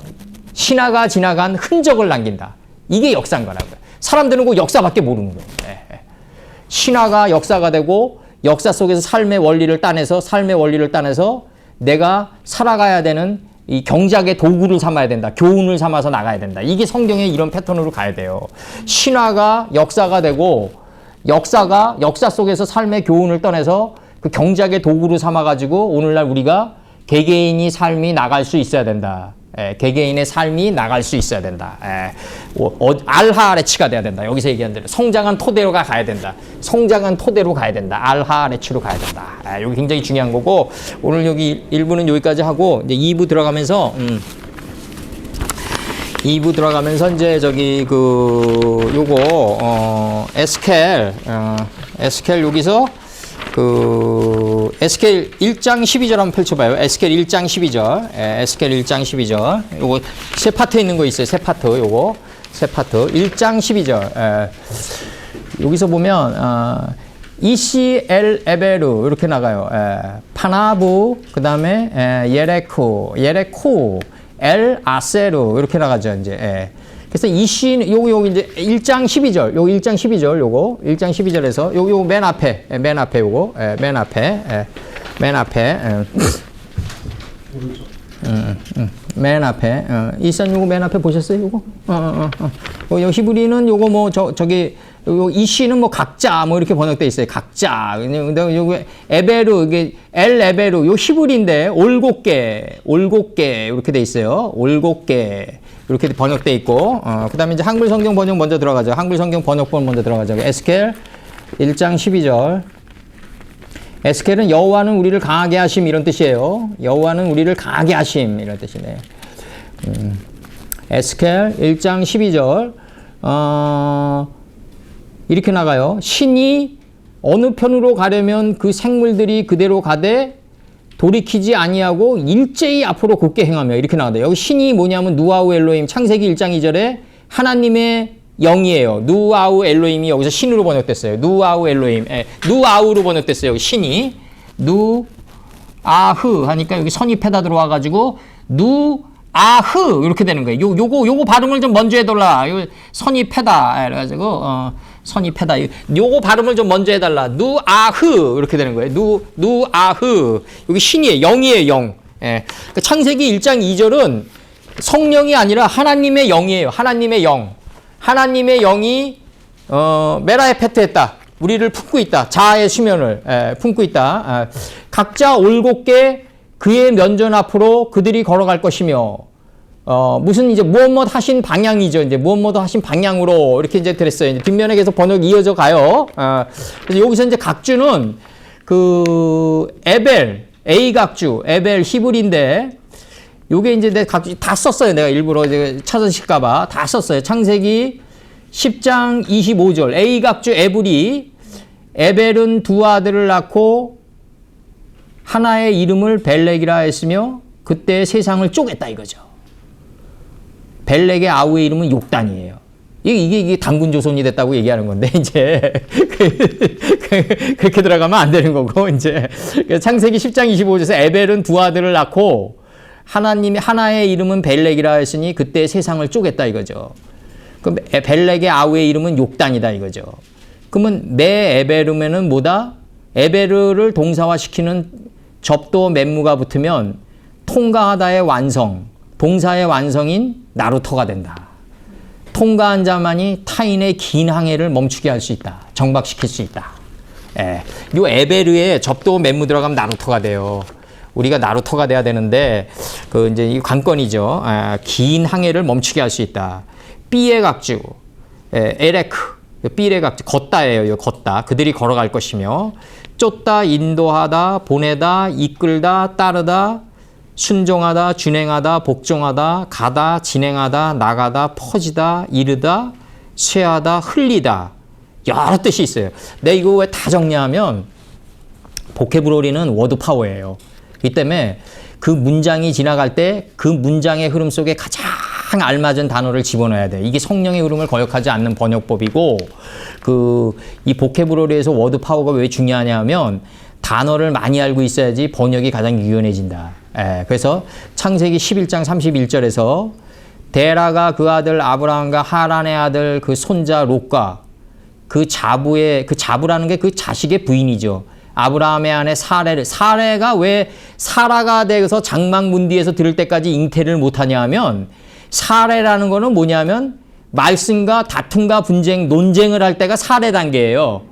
신화가 지나간 흔적을 남긴다. 이게 역사인 거라고요. 사람들은 그 역사밖에 모르는 거예요. 신화가 역사가 되고 역사 속에서 삶의 원리를 따내서 내가 살아가야 되는 이 경작의 도구를 삼아야 된다. 교훈을 삼아서 나가야 된다. 이게 성경의 이런 패턴으로 가야 돼요. 신화가 역사가 되고 역사 속에서 삶의 교훈을 떠내서 그 경작의 도구로 삼아가지고 오늘날 우리가 개개인이 삶이 나갈 수 있어야 된다. 개개인의 삶이 나갈 수 있어야 된다. 알하아레치가 돼야 된다. 여기서 얘기한 대로 성장한 토대로 가야 된다. 성장한 토대로 가야 된다. 알하아레치로 가야 된다. 여기 굉장히 중요한 거고 오늘 여기 1부는 여기까지 하고 이제 2부 들어가면서 2부 들어가면서 이제 저기 그 요거 에스겔 여기서 그 에스겔 1장 12절 한번 펼쳐봐요. 에스겔 1장 12절. 에스겔 1장 12절. 요거 세 파트 있는 거 있어요. 세 파트. 요거 세 파트. 1장 12절. 여기서 보면 이시 엘 에베르 이렇게 나가요. 파나부 그다음에 예레코 엘 아세르 이렇게 나가죠. 이제. 그래서 이 시, 요거 이제 1장 12절, 요거 1장 12절, 요거 1장 12절에서 요거 맨 앞에 요거, 맨 앞에. 맨 앞에. 이산 요거 맨 앞에 보셨어요? 요거? 요 히브리는 요거 뭐, 저기, 요 이 시는 뭐 각자 뭐 이렇게 번역돼 있어요. 각자. 근데 요거 에베르, 이게 엘 에베르, 요 히브리인데 올곧게 이렇게 돼 있어요. 올곧게. 이렇게 번역돼 있고, 그 다음에 이제 한글 성경 번역 먼저 들어가죠. 한글 성경 번역본 먼저 들어가죠. 에스겔 1장 12절. 에스겔은 여호와는 우리를 강하게 하심 이런 뜻이에요. 여호와는 우리를 강하게 하심 이런 뜻이네. 에스겔 1장 12절. 이렇게 나가요. 신이 어느 편으로 가려면 그 생물들이 그대로 가되 돌이키지 아니하고 일제히 앞으로 곧게 행하며 이렇게 나온다. 여기 신이 뭐냐면 누아우 엘로힘 창세기 1장 2절에 하나님의 영이에요. 누아우 엘로힘이 여기서 신으로 번역됐어요. 누아우 엘로힘. 누아우로 번역됐어요. 여기 신이 누아흐 하니까 여기 선입해다 들어와가지고 누아흐 이렇게 되는 거예요. 요거 발음을 좀 먼저 해달라. 선입해다 그래가지고 선입해다. 요거 발음을 좀 먼저 해달라. 누아흐 이렇게 되는 거예요. 누아흐 여기 신이에요. 영이에요. 영. 그 창세기 1장 2절은 성령이 아니라 하나님의 영이에요. 하나님의 영. 하나님의 영이 메라에 패트했다. 우리를 품고 있다. 자아의 수면을 품고 있다. 각자 올곧게 그의 면전 앞으로 그들이 걸어갈 것이며 무슨 이제 무엇 하신 방향이죠. 이제 무엇 하신 방향으로 이렇게 이제 그랬어요. 이제 뒷면에 계속 번역이 이어져 가요. 그래서 여기서 이제 각주는 그 A 각주, 에벨 히브리인데 요게 이제 내 각주 다 썼어요. 내가 일부러 이제 찾으실까봐 다 썼어요. 창세기 10장 25절 A 각주 에불이 에벨은 두 아들을 낳고 하나의 이름을 벨렉이라 했으며 그때 세상을 쪼갰다 이거죠. 벨렉의 아우의 이름은 욕단이에요. 이게 단군 조선이 됐다고 얘기하는 건데, 이제. 그렇게 들어가면 안 되는 거고, 이제. 창세기 10장 25절에서 에벨은 두 아들을 낳고, 하나의 이름은 벨렉이라 했으니 그때 세상을 쪼갰다 이거죠. 그럼 벨렉의 아우의 이름은 욕단이다 이거죠. 그러면 매 에베르면은 뭐다? 에베르를 동사화시키는 접도 맨무가 붙으면 통과하다의 완성, 동사의 완성인 나루터가 된다. 통과한 자만이 타인의 긴 항해를 멈추게 할 수 있다. 정박시킬 수 있다. 예. 요 에베르에 접도 맨무 들어가면 나루터가 돼요. 우리가 나루터가 돼야 되는데, 그 이제 이 관건이죠. 긴 항해를 멈추게 할 수 있다. 삐의 각주, 에레크, 삐의 각주, 걷다예요. 걷다. 그들이 걸어갈 것이며, 쫓다, 인도하다, 보내다, 이끌다, 따르다, 순종하다, 준행하다, 복종하다, 가다, 진행하다, 나가다, 퍼지다, 이르다, 쇠하다, 흘리다. 여러 뜻이 있어요. 내가 이거 왜 다 정리하면 보케브러리는 워드 파워예요. 이 때문에 그 문장이 지나갈 때 그 문장의 흐름 속에 가장 알맞은 단어를 집어넣어야 돼. 이게 성령의 흐름을 거역하지 않는 번역법이고, 이 보케브러리에서 워드 파워가 왜 중요하냐 하면 단어를 많이 알고 있어야지 번역이 가장 유연해진다. 그래서 창세기 11장 31절에서 데라가 그 아들 아브라함과 하란의 아들 그 손자 롯과 그 자부라는 게 그 자식의 부인이죠. 아브라함의 아내 사레가 왜 사라가 돼서 장막문 뒤에서 들을 때까지 잉태를 못하냐 하면, 사레라는 거는 뭐냐면 말씀과 다툼과 분쟁, 논쟁을 할 때가 사레 단계예요.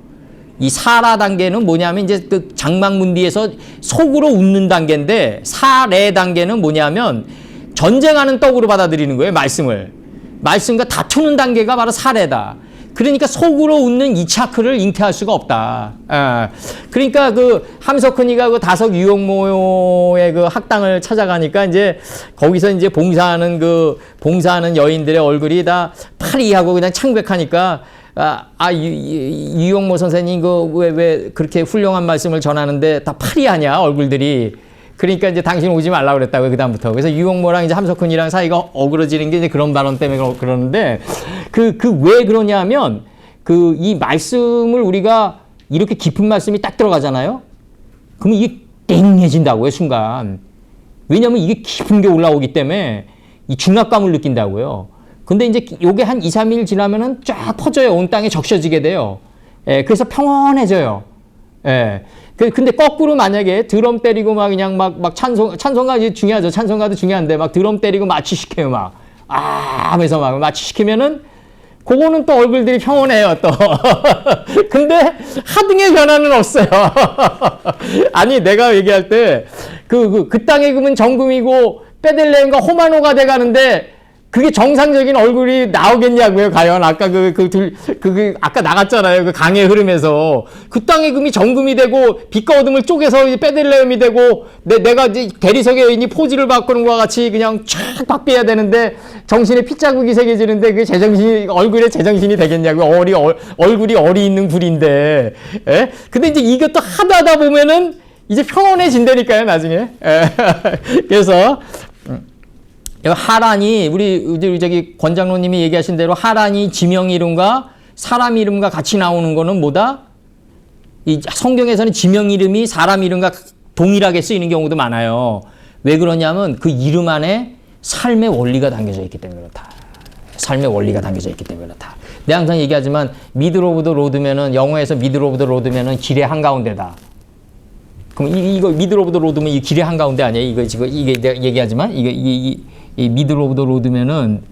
이 사라 단계는 뭐냐면 이제 그 장막문 뒤에서 속으로 웃는 단계인데, 사레 단계는 뭐냐면 전쟁하는 떡으로 받아들이는 거예요. 말씀과 다투는 단계가 바로 사레다. 그러니까 속으로 웃는 이 차크를 잉태할 수가 없다. 그러니까 그 함석헌이가 그 다석 유용모의 그 학당을 찾아가니까 이제 거기서 이제 봉사하는 여인들의 얼굴이 다 파리하고 그냥 창백하니까, 유용모 선생님 왜 그렇게 훌륭한 말씀을 전하는데 다 파리하냐 얼굴들이. 그러니까 이제 당신 오지 말라고 그랬다고요, 그다음부터. 그래서 유용모랑 이제 함석헌이랑 사이가 어그러지는 게 이제 그런 발언 때문에 그러는데, 왜 그러냐면, 이 말씀을 우리가 이렇게 깊은 말씀이 딱 들어가잖아요? 그러면 이게 땡해진다고요, 순간. 왜냐면 이게 깊은 게 올라오기 때문에 이 중압감을 느낀다고요. 근데 이제 요게 한 2, 3일 지나면은 쫙 퍼져요. 온 땅에 적셔지게 돼요. 그래서 평온해져요. 근데 거꾸로 만약에 드럼 때리고 막 그냥 막 찬송가 중요하죠. 찬송가도 중요한데 막 드럼 때리고 마취시켜요. 하면서 막 마취시키면은 그거는 또 얼굴들이 평온해요, 또. 근데 하등의 변화는 없어요. 아니, 내가 얘기할 때 그 땅의 금은 정금이고 베들레헴과 호마노가 돼 가는데 그게 정상적인 얼굴이 나오겠냐고요, 과연. 아까 아까 나갔잖아요. 그 강의 흐름에서. 그 땅의 금이 정금이 되고, 빛과 어둠을 쪼개서 베들레헴이 되고, 내가 이제 대리석의 여인이 포즈를 바꾸는 것과 같이 그냥 쫙 바뀌어야 되는데, 정신에 핏자국이 새겨지는데, 얼굴에 제정신이 되겠냐고요. 얼굴이 얼이 있는 굴인데. 근데 이제 이것도 하다 보면은, 이제 평온해진다니까요, 나중에. 그래서, 하란이 우리 저기 권장로님이 얘기하신 대로 하란이 지명 이름과 사람 이름과 같이 나오는 거는 뭐다? 이 성경에서는 지명 이름이 사람 이름과 동일하게 쓰이는 경우도 많아요. 왜 그러냐면 그 이름 안에 삶의 원리가 담겨져 있기 때문에 그렇다. 삶의 원리가 담겨져 있기 때문에 그렇다. 내가 항상 얘기하지만 미들 오브 더 로드면은, 영어에서 미들 오브 더 로드면은 길의 한가운데다. 그럼 이거 미들 오브 더 로드면 이 길의 한가운데 아니에요? 이게 내가 얘기하지만 이 미들 오브 더 로드면은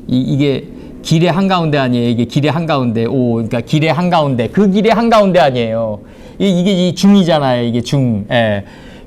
이게 길의 한가운데 아니에요. 이게 길의 한가운데. 그러니까 길의 한가운데. 그 길의 한가운데 아니에요. 이게 이 중이잖아요. 이게 중.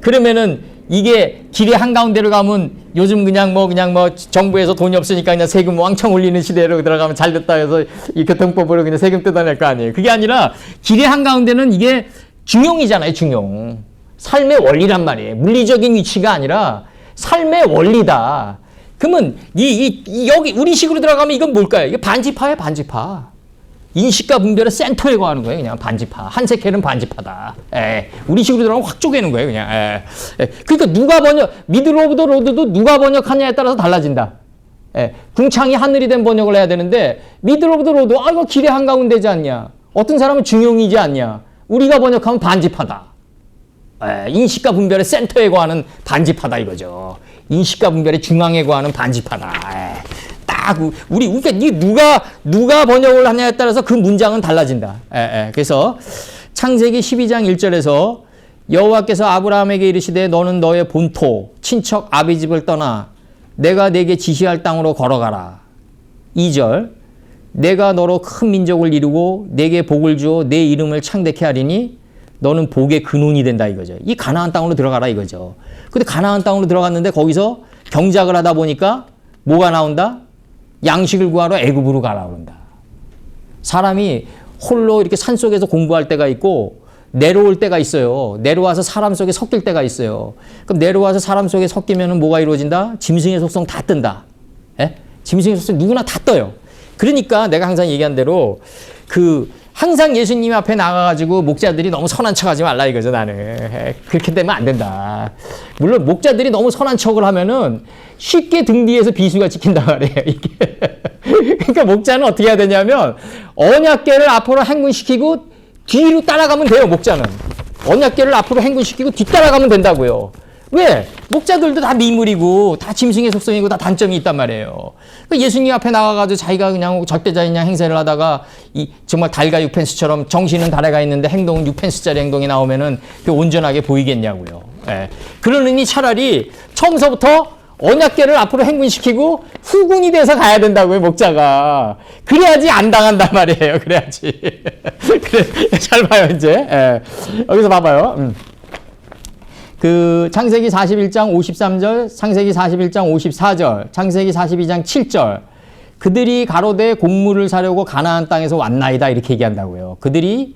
그러면은 이게 길의 한가운데로 가면 요즘 그냥 뭐 정부에서 돈이 없으니까 그냥 세금 왕창 올리는 시대로 들어가면 잘 됐다 해서 이 교통법으로 그냥 세금 뜯어낼 거 아니에요. 그게 아니라 길의 한가운데는 이게 중용이잖아요. 중용. 삶의 원리란 말이에요. 물리적인 위치가 아니라 삶의 원리다. 그러면 여기 우리식으로 들어가면 이건 뭘까요? 이게 반지파예요, 반지파. 인식과 분별의 센터에 거하는 거예요, 그냥 반지파. 한색해는 반지파다. 우리식으로 들어가면 확 쪼개는 거예요, 그냥. 그러니까 미들 오브 더 로드도 누가 번역하냐에 따라서 달라진다. 궁창이 하늘이 된 번역을 해야 되는데, 미들 오브 더 로드, 이거 길의 한가운데지 않냐? 어떤 사람은 중용이지 않냐? 우리가 번역하면 반지파다. 인식과 분별의 센터에 거하는 반지파다 이거죠. 인식과 분별의 중앙에 거하는 반지파다. 딱 막 우리 그러니까 이 누가 번역을 하냐에 따라서 그 문장은 달라진다. 그래서 창세기 12장 1절에서 여호와께서 아브라함에게 이르시되 너는 너의 본토 친척 아비 집을 떠나 내가 네게 지시할 땅으로 걸어가라. 2절 내가 너로 큰 민족을 이루고 네게 복을 주어 내 이름을 창대케 하리니 너는 복의 근원이 된다 이거죠. 이 가나안 땅으로 들어가라 이거죠. 근데 가나안 땅으로 들어갔는데 거기서 경작을 하다 보니까 뭐가 나온다? 양식을 구하러 애굽으로 가라 그런다. 사람이 홀로 이렇게 산속에서 공부할 때가 있고 내려올 때가 있어요. 내려와서 사람 속에 섞일 때가 있어요. 그럼 내려와서 사람 속에 섞이면 뭐가 이루어진다? 짐승의 속성 다 뜬다. 짐승의 속성 누구나 다 떠요. 그러니까 내가 항상 얘기한 대로 항상 예수님 앞에 나가가지고 목자들이 너무 선한 척 하지 말라 이거죠, 나는. 그렇게 되면 안 된다. 물론 목자들이 너무 선한 척을 하면은 쉽게 등 뒤에서 비수가 찍힌단 말이에요, 이게. 그러니까 목자는 어떻게 해야 되냐면 언약궤를 앞으로 행군시키고 뒤로 따라가면 돼요, 목자는. 언약궤를 앞으로 행군시키고 뒤따라가면 된다고요. 왜? 목자들도 다 미물이고 다 짐승의 속성이고 다 단점이 있단 말이에요. 그러니까 예수님 앞에 나가가지고 자기가 그냥 절대자인 양 행세를 하다가 정말 달과 6펜스처럼 정신은 달에 가 있는데 행동은 6펜스짜리 행동이 나오면은 온전하게 보이겠냐고요. 그러느니 차라리 처음서부터 언약궤를 앞으로 행군시키고 후군이 돼서 가야 된다고요, 목자가. 그래야지 안 당한단 말이에요. 그래야지. 그래, 잘 봐요, 이제. 여기서 봐봐요. 창세기 41장 53절, 창세기 41장 54절, 창세기 42장 7절. 그들이 가로되 곡물을 사려고 가나안 땅에서 왔나이다 이렇게 얘기한다고요. 그들이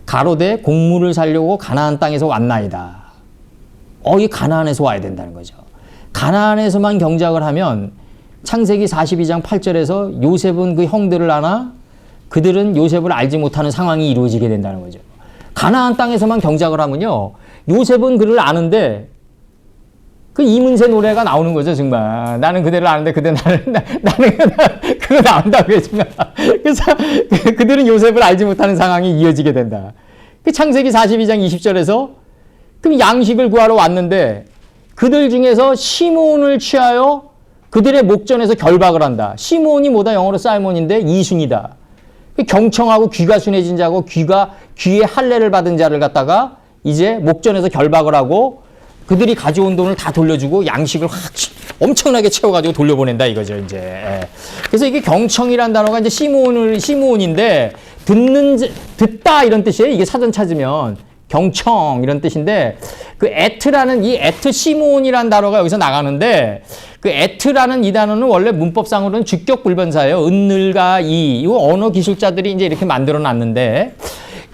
가로되 곡물을 사려고 가나안 땅에서 왔나이다. 이 가나안에서 와야 된다는 거죠. 가나안에서만 경작을 하면 창세기 42장 8절에서 요셉은 그 형들을 아나 그들은 요셉을 알지 못하는 상황이 이루어지게 된다는 거죠. 가나안 땅에서만 경작을 하면요. 요셉은 그를 아는데 그 이문세 노래가 나오는 거죠, 정말. 나는 그대를 아는데 나는 그거 나온다고요, 정말. 그래서 그들은 요셉을 알지 못하는 상황이 이어지게 된다. 그 창세기 42장 20절에서 그럼 양식을 구하러 왔는데 그들 중에서 시몬을 취하여 그들의 목전에서 결박을 한다. 시몬이 뭐다? 영어로 사이몬인데 이순이다. 경청하고 귀가 순해진 자고 귀에 할례를 받은 자를 갖다가 이제 목전에서 결박을 하고 그들이 가져온 돈을 다 돌려주고 양식을 확 엄청나게 채워가지고 돌려보낸다 이거죠, 이제. 그래서 이게 경청이란 단어가 이제 시몬인데 듣다 이런 뜻이에요. 이게 사전 찾으면 경청 이런 뜻인데 그 에트라는 이 에트 시몬이란 단어가 여기서 나가는데 그 에트라는 이 단어는 원래 문법상으로는 주격 불변사예요. 은늘과 이거 언어 기술자들이 이제 이렇게 만들어 놨는데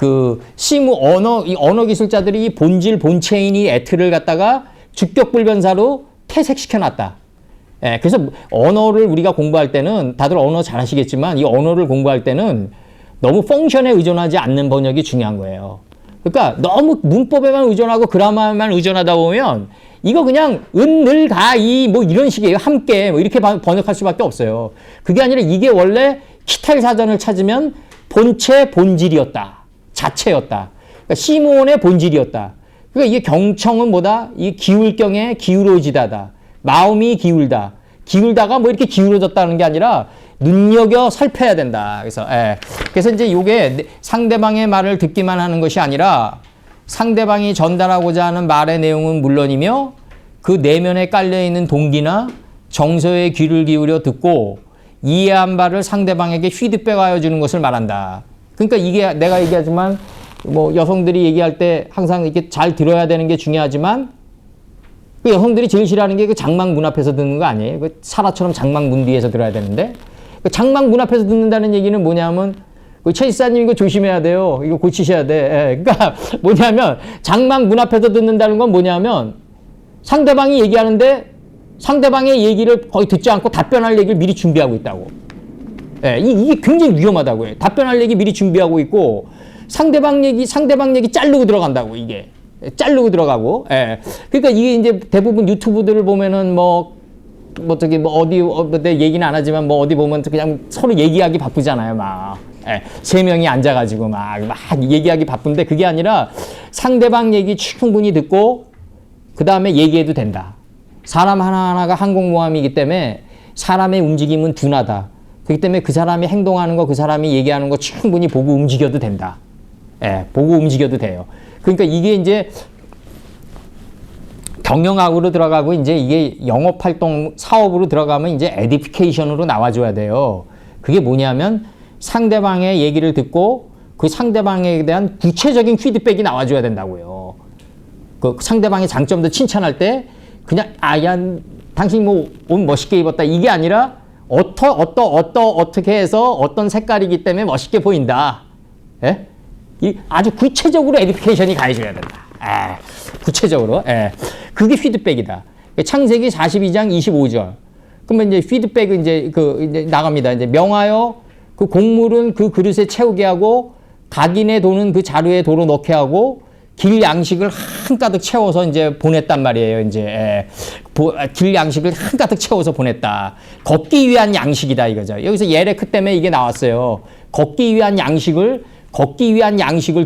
이 언어 기술자들이 이 본체인 이 에트를 갖다가 주격 불변사로 퇴색시켜 놨다. 그래서 언어를 우리가 공부할 때는 다들 언어 잘 하시겠지만 이 언어를 공부할 때는 너무 펑션에 의존하지 않는 번역이 중요한 거예요. 그러니까 너무 문법에만 의존하고 그라마만 의존하다 보면 이거 그냥 늘, 가, 뭐 이런 식이에요. 함께 뭐 이렇게 번역할 수밖에 없어요. 그게 아니라 이게 원래 키텔 사전을 찾으면 본체 본질이었다. 자체였다. 그러니까 시몬의 본질이었다. 그러니까 이게 경청은 뭐다? 이 기울경에 기울어지다다. 마음이 기울다. 기울다가 뭐 이렇게 기울어졌다는 게 아니라 눈여겨 살펴야 된다. 그래서 이제 이게 상대방의 말을 듣기만 하는 것이 아니라 상대방이 전달하고자 하는 말의 내용은 물론이며 그 내면에 깔려있는 동기나 정서에 귀를 기울여 듣고 이해한 바를 상대방에게 피드백하여 주는 것을 말한다. 그러니까 이게 내가 얘기하지만 뭐 여성들이 얘기할 때 항상 이렇게 잘 들어야 되는 게 중요하지만 그 여성들이 제일 싫어하는 게 그 장막 문 앞에서 듣는 거 아니에요? 그 사라처럼 장막 문 뒤에서 들어야 되는데 그 장막 문 앞에서 듣는다는 얘기는 뭐냐면 최 지사님 이거 조심해야 돼요. 이거 고치셔야 돼. 그러니까 뭐냐면 장막 문 앞에서 듣는다는 건 뭐냐면 상대방이 얘기하는데 상대방의 얘기를 거의 듣지 않고 답변할 얘기를 미리 준비하고 있다고. 이게 굉장히 위험하다고요. 답변할 얘기 미리 준비하고 있고 상대방 얘기 자르고 들어간다고 이게. 자르고 들어가고. 그러니까 이게 이제 대부분 유튜브들을 보면은 내 얘기는 안 하지만 뭐 어디 보면 그냥 서로 얘기하기 바쁘잖아요, 막. 세 명이 앉아가지고 막 얘기하기 바쁜데 그게 아니라 상대방 얘기 충분히 듣고 그 다음에 얘기해도 된다. 사람 하나하나가 항공모함이기 때문에 사람의 움직임은 둔하다. 그렇기 때문에 그 사람이 행동하는 거, 그 사람이 얘기하는 거 충분히 보고 움직여도 된다. 예, 보고 움직여도 돼요. 그러니까 이게 이제 경영학으로 들어가고 이제 이게 영업활동 사업으로 들어가면 이제 에디피케이션으로 나와줘야 돼요. 그게 뭐냐면 상대방의 얘기를 듣고 그 상대방에 대한 구체적인 피드백이 나와줘야 된다고요. 그 상대방의 장점도 칭찬할 때 그냥 야 당신 뭐 옷 멋있게 입었다 이게 아니라 어떻게 해서 어떤 색깔이기 때문에 멋있게 보인다. 예? 아주 구체적으로 에디피케이션이 가해져야 된다. 구체적으로. 그게 피드백이다. 창세기 42장 25절. 그러면 이제 피드백은 이제 이제 나갑니다. 이제 명하여 그 곡물은 그 그릇에 채우게 하고 각인에 도는 그 자루에 도로 넣게 하고 길 양식을 한가득 채워서 이제 보냈단 말이에요. 이제 길 양식을 한가득 채워서 보냈다. 걷기 위한 양식이다 이거죠. 여기서 예레크 때문에 이게 나왔어요. 걷기 위한 양식을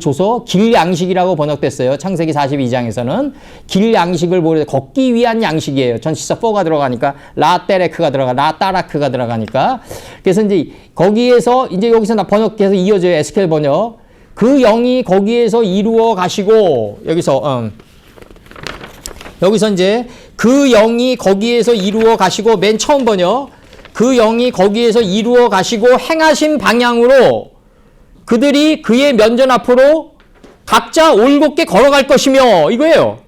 줘서 길 양식이라고 번역됐어요. 창세기 42장에서는 길 양식을 보려 걷기 위한 양식이에요. 전치사 4가 들어가니까 라떼레크가 라따라크가 들어가니까 그래서 이제 거기에서 이제 여기서 나 번역해서 이어져요. 에스겔 번역. 그 영이 거기에서 이루어 가시고 여기서 이제 그 영이 거기에서 이루어 가시고 맨 처음 번역 그 영이 거기에서 이루어 가시고 행하신 방향으로 그들이 그의 면전 앞으로 각자 올곧게 걸어갈 것이며 이거예요.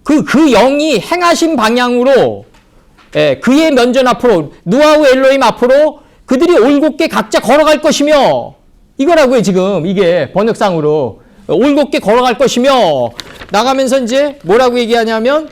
그 영이 행하신 방향으로 그의 면전 앞으로 누아우 엘로힘 앞으로 그들이 올곧게 각자 걸어갈 것이며 이거라고요. 지금 이게 번역상으로 올곧게 걸어갈 것이며 나가면서 이제 뭐라고 얘기하냐면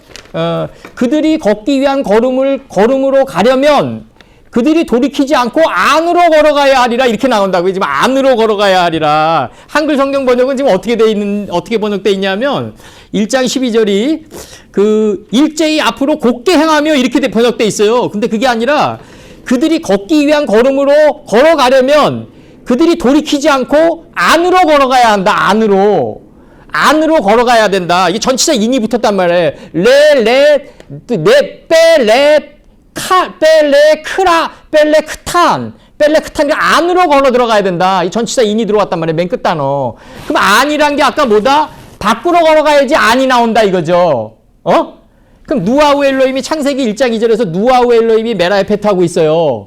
그들이 걷기 위한 걸음으로 가려면 그들이 돌이키지 않고 안으로 걸어가야 하리라 이렇게 나온다고요. 지금 안으로 걸어가야 하리라. 한글 성경 번역은 지금 어떻게 번역돼 있냐면 1장 12절이 그 일제히 앞으로 곧게 행하며 이렇게 번역돼 있어요. 근데 그게 아니라 그들이 걷기 위한 걸음으로 걸어가려면 그들이 돌이키지 않고 안으로 걸어가야 한다. 안으로 걸어가야 된다. 이게 전치사 인이 붙었단 말이에요. 벨레크탄이 안으로 걸어 들어가야 된다. 이 전치사 인이 들어왔단 말이에요. 맨 끝 단어. 그럼 안이란 게 아까 뭐다? 밖으로 걸어가야지 안이 나온다 이거죠. 그럼 누아우 엘로힘이 창세기 1장 2절에서 누아우 엘로힘이 메라에 페트하고 있어요.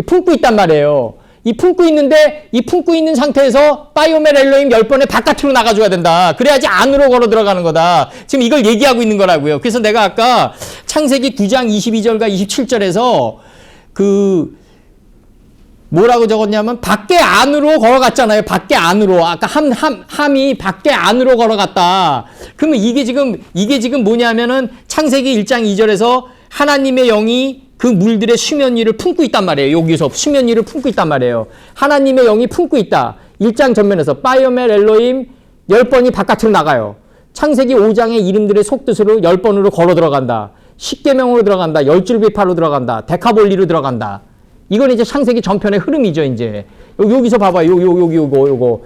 품고 있단 말이에요. 이 품고 있는 상태에서 바이오멜 엘로힘 10번에 바깥으로 나가줘야 된다. 그래야지 안으로 걸어 들어가는 거다. 지금 이걸 얘기하고 있는 거라고요. 그래서 내가 아까 창세기 9장 22절과 27절에서 뭐라고 적었냐면 밖에 안으로 걸어갔잖아요. 밖에 안으로. 아까 함이 밖에 안으로 걸어갔다. 그러면 이게 지금 뭐냐면은 창세기 1장 2절에서 하나님의 영이 그 물들의 수면 위를 품고 있단 말이에요. 여기서 수면 위를 품고 있단 말이에요. 하나님의 영이 품고 있다. 1장 전면에서 바이오멜 엘로힘 10번이 바깥으로 나가요. 창세기 5장의 이름들의 속뜻으로 10번으로 걸어 들어간다. 십계명으로 들어간다. 열줄비파로 들어간다. 데카볼리로 들어간다. 이건 이제 창세기 전편의 흐름이죠, 이제. 여기서 봐봐요. 요거.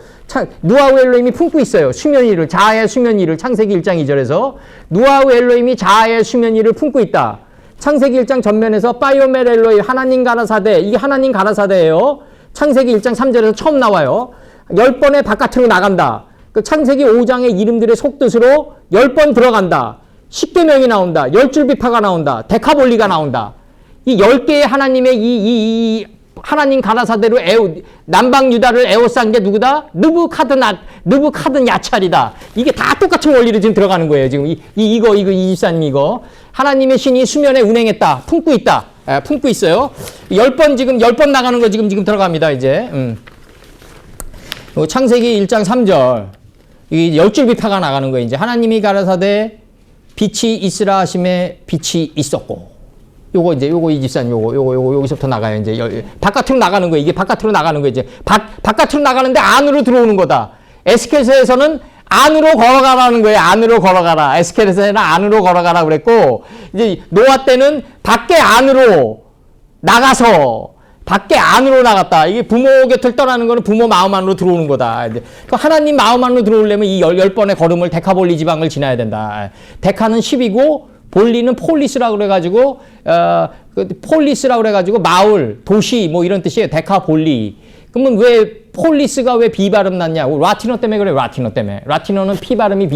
누아우 엘로힘이 품고 있어요. 수면 위를, 자아의 수면 위를 창세기 1장 2절에서 누아우 엘로힘이 자아의 수면 위를 품고 있다. 창세기 1장 전면에서 바이오멜 엘로힘 하나님 가라사대, 이게 하나님 가라사대예요. 창세기 1장 3절에서 처음 나와요. 10번에 바깥으로 나간다. 그 창세기 5장의 이름들의 속뜻으로 10번 들어간다. 십계명이 나온다. 열줄비파가 나온다. 데카볼리가 나온다. 이 10개의 하나님의 이 하나님 가라사대로 남방 유다를 에워싼 게 누구다? 느부카든 야찰이다. 이게 다 똑같은 원리로 지금 들어가는 거예요. 지금 이거 이집사님 이거. 하나님의 신이 수면에 운행했다. 품고 있다. 품고 있어요. 10번 나가는 거 지금 들어갑니다. 이제. 창세기 1장 3절. 이 열줄비파가 나가는 거예요. 이제 하나님이 가라사대 빛이 있으라 하심에 빛이 있었고. 요거 이집사님 요거 여기서부터 나가요. 이제 바깥으로 나가는 거예요. 이게 바깥으로 나가는 거예요. 이제 바깥으로 나가는데 안으로 들어오는 거다. 에스겔서에서는 안으로 걸어가라는 거예요. 안으로 걸어가라. 에스겔에서는 안으로 걸어가라 그랬고, 이제 노아 때는 밖에 안으로 나가서 밖에 안으로 나갔다. 이게 부모 곁을 떠나는 거는 부모 마음 안으로 들어오는 거다. 하나님 마음 안으로 들어오려면 이 10번의 걸음을 데카볼리 지방을 지나야 된다. 데카는 10이고 볼리는 폴리스라고 그래가지고 폴리스라고 그래가지고 마을, 도시 뭐 이런 뜻이에요. 데카폴리. 그러면 왜 폴리스가 왜 비 발음 났냐고. 라틴어 때문에 그래요. 라틴어 때문에. 라틴어는 피 발음이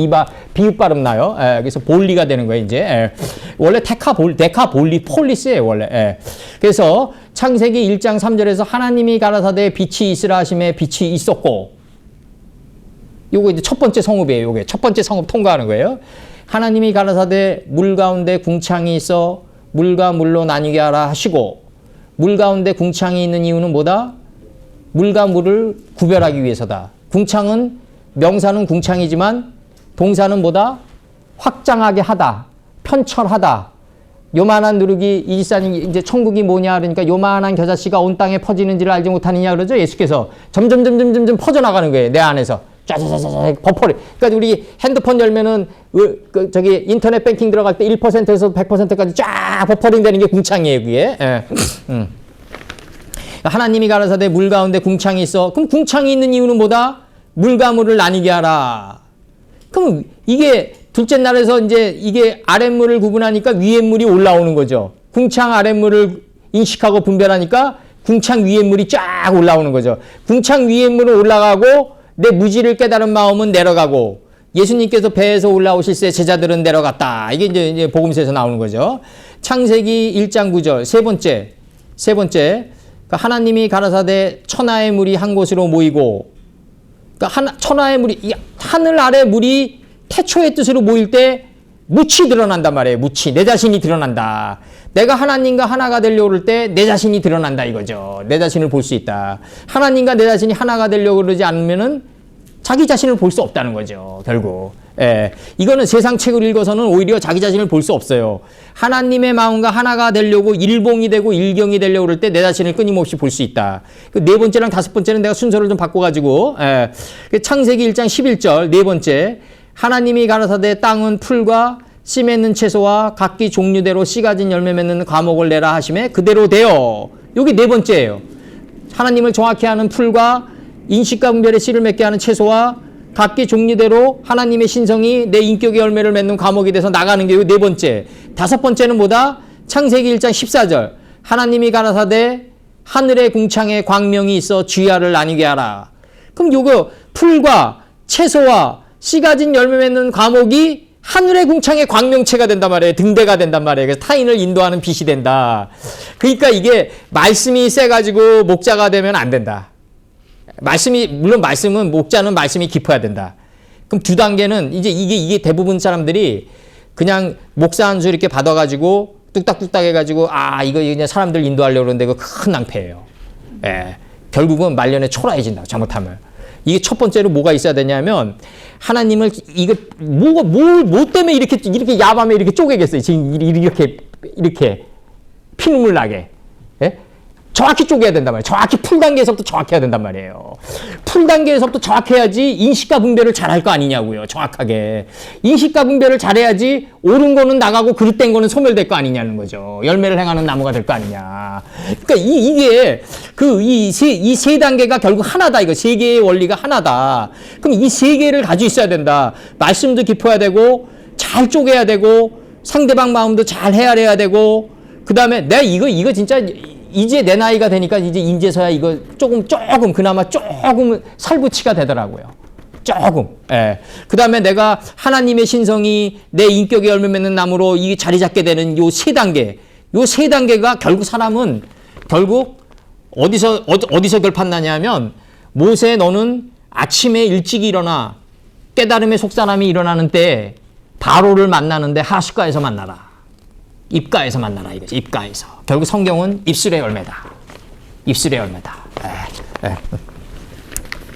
비읍 발음 나요. 그래서 볼리가 되는 거예요. 이제 원래 데카볼리 폴리스예요. 원래. 그래서 창세기 1장 3절에서 하나님이 가라사대 빛이 있으라 하심에 빛이 있었고, 요거 이제 첫 번째 성읍이에요. 요게 첫 번째 성읍 통과하는 거예요. 하나님이 가라사대 물 가운데 궁창이 있어 물과 물로 나뉘게 하라 하시고, 물 가운데 궁창이 있는 이유는 뭐다? 물과 물을 구별하기 위해서다. 궁창은 명사는 궁창이지만 동사는 뭐다? 확장하게 하다, 편철하다. 요만한 누룩이 이 집사님 이제 천국이 뭐냐 그러니까 요만한 겨자씨가 온 땅에 퍼지는지를 알지 못하느냐 그러죠. 예수께서 점점 퍼져나가는 거예요. 내 안에서 쫙쫙쫙쫙 버퍼링. 그러니까 우리 핸드폰 열면은 저기 인터넷 뱅킹 들어갈 때 1%에서 100%까지 쫙 버퍼링 되는 게 궁창이에요. 그게. 하나님이 가라사대 물 가운데 궁창이 있어. 그럼 궁창이 있는 이유는 뭐다? 물과 물을 나뉘게 하라. 그럼 이게 둘째 날에서 이제 이게 아랫물을 구분하니까 위에 물이 올라오는 거죠. 궁창 아랫물을 인식하고 분별하니까 궁창 위에 물이 쫙 올라오는 거죠. 궁창 위에 물은 올라가고 내 무지를 깨달은 마음은 내려가고, 예수님께서 배에서 올라오실 때 제자들은 내려갔다. 이게 이제 복음서에서 나오는 거죠. 창세기 1장 9절 세 번째 하나님이 가라사대 천하의 물이 한 곳으로 모이고, 그러니까 천하의 물이 하늘 아래 물이 태초의 뜻으로 모일 때 묻이 드러난단 말이에요. 묻이 내 자신이 드러난다. 내가 하나님과 하나가 되려고 그럴 때 내 자신이 드러난다 이거죠. 내 자신을 볼 수 있다. 하나님과 내 자신이 하나가 되려고 그러지 않으면은 자기 자신을 볼 수 없다는 거죠. 결국. 이거는 세상 책을 읽어서는 오히려 자기 자신을 볼 수 없어요. 하나님의 마음과 하나가 되려고 일봉이 되고 일경이 되려고 그럴 때 내 자신을 끊임없이 볼 수 있다. 네 번째랑 다섯 번째는 내가 순서를 좀 바꿔가지고, 창세기 1장 11절 네 번째, 하나님이 가라사대 땅은 풀과 씨 맺는 채소와 각기 종류대로 씨 가진 열매 맺는 과목을 내라 하심에 그대로 되어. 여기 네 번째예요. 하나님을 정확히 아는 풀과 인식과 분별의 씨를 맺게 하는 채소와 각기 종류대로 하나님의 신성이 내 인격의 열매를 맺는 과목이 돼서 나가는 게 네 번째. 다섯 번째는 뭐다? 창세기 1장 14절. 하나님이 가라사대 하늘의 궁창에 광명이 있어 주야를 나뉘게 하라. 그럼 요거 풀과 채소와 씨 가진 열매 맺는 과목이 하늘의 궁창의 광명체가 된단 말이에요. 등대가 된단 말이에요. 그래서 타인을 인도하는 빛이 된다. 그러니까 이게 말씀이 세가지고 목자가 되면 안 된다. 물론 말씀은, 목자는 말씀이 깊어야 된다. 그럼 두 단계는 이게 대부분 사람들이 그냥 목사 한 수 이렇게 받아가지고 뚝딱뚝딱 해가지고 이거 그냥 사람들 인도하려고 그러는데 그거 큰 낭패예요. 결국은 말년에 초라해진다. 잘못하면. 이게 첫 번째로 뭐가 있어야 되냐면, 하나님을, 뭐 때문에 이렇게 야밤에 이렇게 쪼개겠어요. 지금 이렇게 피눈물 나게. 정확히 쪼개야 된단 말이에요. 정확히 풀 단계에서부터 정확해야 된단 말이에요. 풀 단계에서부터 정확해야지 인식과 분별을 잘할 거 아니냐고요. 정확하게. 인식과 분별을 잘해야지 옳은 거는 나가고 그릇된 거는 소멸될 거 아니냐는 거죠. 열매를 행하는 나무가 될 거 아니냐. 그러니까 이게 이 세 단계가 결국 하나다. 이거 세 개의 원리가 하나다. 그럼 이 세 개를 가지고 있어야 된다. 말씀도 깊어야 되고, 잘 쪼개야 되고, 상대방 마음도 잘 헤아려야 되고, 그 다음에 내가 이거 진짜 이제 내 나이가 되니까 이제서야 이거 조금 그나마 조금 살부치가 되더라고요. 조금. 그 다음에 내가 하나님의 신성이 내 인격의 열매 맺는 나무로 이 자리 잡게 되는 요 세 단계. 요 세 단계가 결국 사람은 어디서 결판나냐면, 모세 너는 아침에 일찍 일어나 깨달음의 속사람이 일어나는 때 바로를 만나는데 하숫가에서 만나라. 입가에서 만나라 이거지. 입가에서. 결국 성경은 입술의 열매다. 입술의 열매다.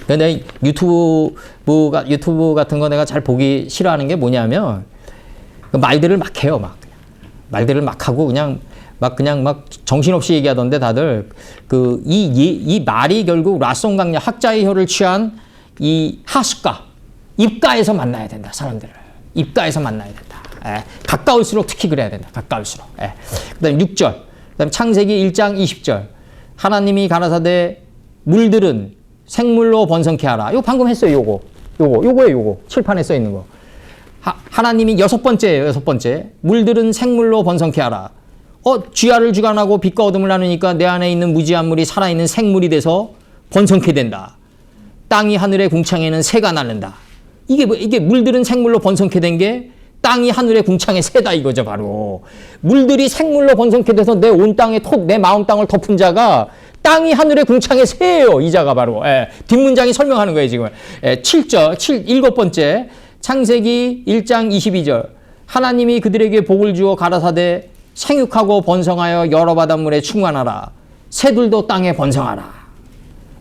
근데 유튜브 같은 거 내가 잘 보기 싫어하는 게 뭐냐면, 말들을 막 해요. 말들을 막 하고 그냥 정신없이 얘기하던데 다들 이 말이 결국 라손강냐 학자의 혀를 취한 이 하숫가, 입가에서 만나야 된다. 사람들을 입가에서 만나야 된다. 가까울수록 특히 그래야 된다. 가까울수록. 그다음 6절. 그다음 창세기 1장 20절. 하나님이 가라사대 물들은 생물로 번성케 하라. 이거 방금 했어요. 요거예요. 칠판에 써 있는 거. 하나님이 여섯 번째예요. 물들은 생물로 번성케 하라. 쥐알을 주관하고 빛과 어둠을 나누니까 내 안에 있는 무지한 물이 살아있는 생물이 돼서 번성케 된다. 땅이 하늘의 궁창에는 새가 날른다. 이게 물들은 생물로 번성케 된 게 땅이 하늘의 궁창에 새다 이거죠, 바로. 물들이 생물로 번성케 돼서 내 온 땅에 내 마음 땅을 덮은 자가 땅이 하늘의 궁창에 새예요, 이 자가 바로. 뒷문장이 설명하는 거예요, 지금. 7번째. 창세기 1장 22절. 하나님이 그들에게 복을 주어 가라사대 생육하고 번성하여 여러 바닷물에 충만하라. 새들도 땅에 번성하라.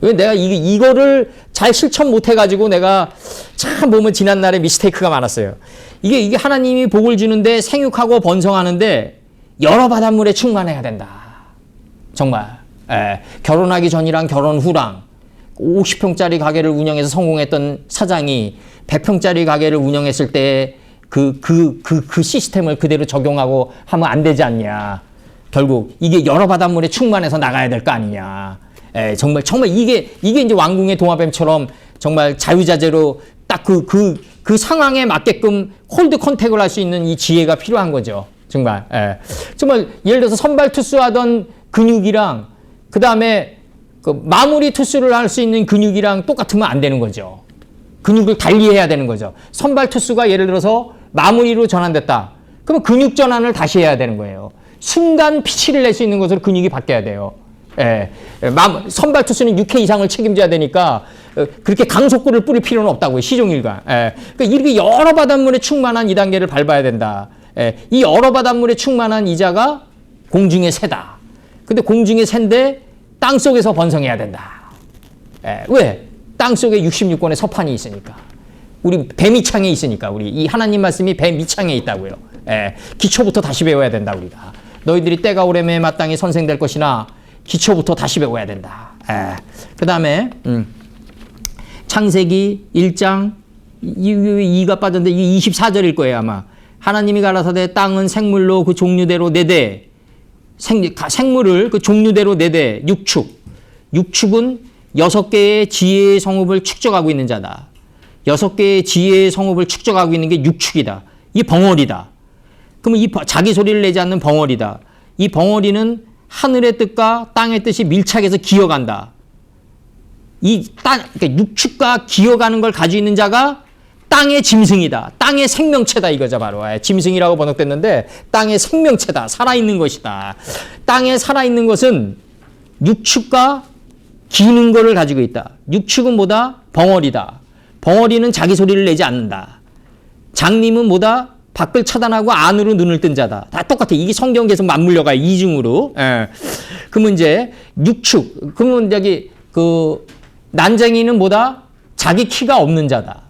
왜 내가 이거를 잘 실천 못해가지고 내가 참 보면 지난날에 미스테이크가 많았어요. 이게 하나님이 복을 주는데 생육하고 번성하는데 여러 바닷물에 충만해야 된다. 정말. 결혼하기 전이랑 결혼 후랑 50평짜리 가게를 운영해서 성공했던 사장이 100평짜리 가게를 운영했을 때 그 시스템을 그대로 적용하고 하면 안 되지 않냐. 결국 이게 여러 바닷물에 충만해서 나가야 될 거 아니냐. 정말 이게 이제 왕궁의 동화뱀처럼 정말 자유자재로 딱 그 상황에 맞게끔 홀드 컨택을 할 수 있는 이 지혜가 필요한 거죠. 정말. 정말 예를 들어서 선발 투수하던 근육이랑 그 다음에 그 마무리 투수를 할 수 있는 근육이랑 똑같으면 안 되는 거죠. 근육을 달리해야 되는 거죠. 선발 투수가 예를 들어서 마무리로 전환됐다. 그러면 근육 전환을 다시 해야 되는 거예요. 순간 피치를 낼 수 있는 것으로 근육이 바뀌어야 돼요. 선발 투수는 6회 이상을 책임져야 되니까 그렇게 강속구를 뿌릴 필요는 없다고요. 시종일관. 그러니까 이렇게 여러 바닷물에 충만한 이 단계를 밟아야 된다. 이 여러 바닷물에 충만한 이자가 공중의 새다. 근데 공중의 새인데 땅 속에서 번성해야 된다. 왜? 땅 속에 66권의 서판이 있으니까. 우리 배 밑창에 있으니까. 우리 이 하나님 말씀이 배 밑창에 있다고요. 기초부터 다시 배워야 된다, 우리가. 너희들이 때가 오래매 마땅히 선생될 것이나 기초부터 다시 배워야 된다. 그 다음에 창세기 1장 2가 빠졌는데 이게 24절일 거예요, 아마. 하나님이 가라사대 땅은 생물로 그 종류대로 내되 생물을 그 종류대로 내되 육축은 6개의 지혜의 성읍을 축적하고 있는 자다. 6개의 지혜의 성읍을 축적하고 있는 게 육축이다. 이 벙어리다. 그러면 이 자기 소리를 내지 않는 벙어리다. 이 벙어리는 하늘의 뜻과 땅의 뜻이 밀착해서 기어간다. 그러니까 육축과 기어가는 걸 가지고 있는 자가 땅의 짐승이다. 땅의 생명체다 이거죠, 바로. 짐승이라고 번역됐는데 땅의 생명체다. 살아있는 것이다. 땅에 살아있는 것은 육축과 기는 거를 가지고 있다. 육축은 뭐다? 벙어리다. 벙어리는 자기 소리를 내지 않는다. 장님은 뭐다? 밖을 차단하고 안으로 눈을 뜬 자다. 다 똑같아. 이게 성경 계속 맞물려가요. 이중으로. 그러면 이제 육축. 그러면 저기 난쟁이는 뭐다? 자기 키가 없는 자다.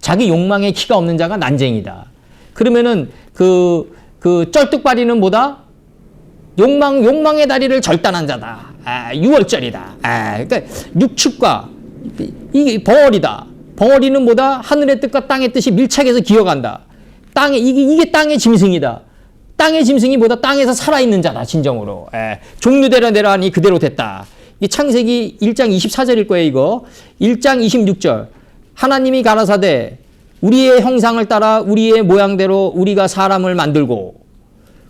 자기 욕망의 키가 없는 자가 난쟁이다. 그러면은 쩔뚝발이는 뭐다? 욕망의 다리를 절단한 자다. 유월절이다. 그러니까 육축과 이게 벙어리다. 벙어리는 뭐다? 하늘의 뜻과 땅의 뜻이 밀착해서 기어간다. 이게 땅의 짐승이다. 땅의 짐승이 뭐다? 땅에서 살아있는 자다, 진정으로. 종류대로 내려하니 그대로 됐다. 이 창세기 1장 24절일 거예요, 이거. 1장 26절. 하나님이 가라사대 우리의 형상을 따라 우리의 모양대로 우리가 사람을 만들고.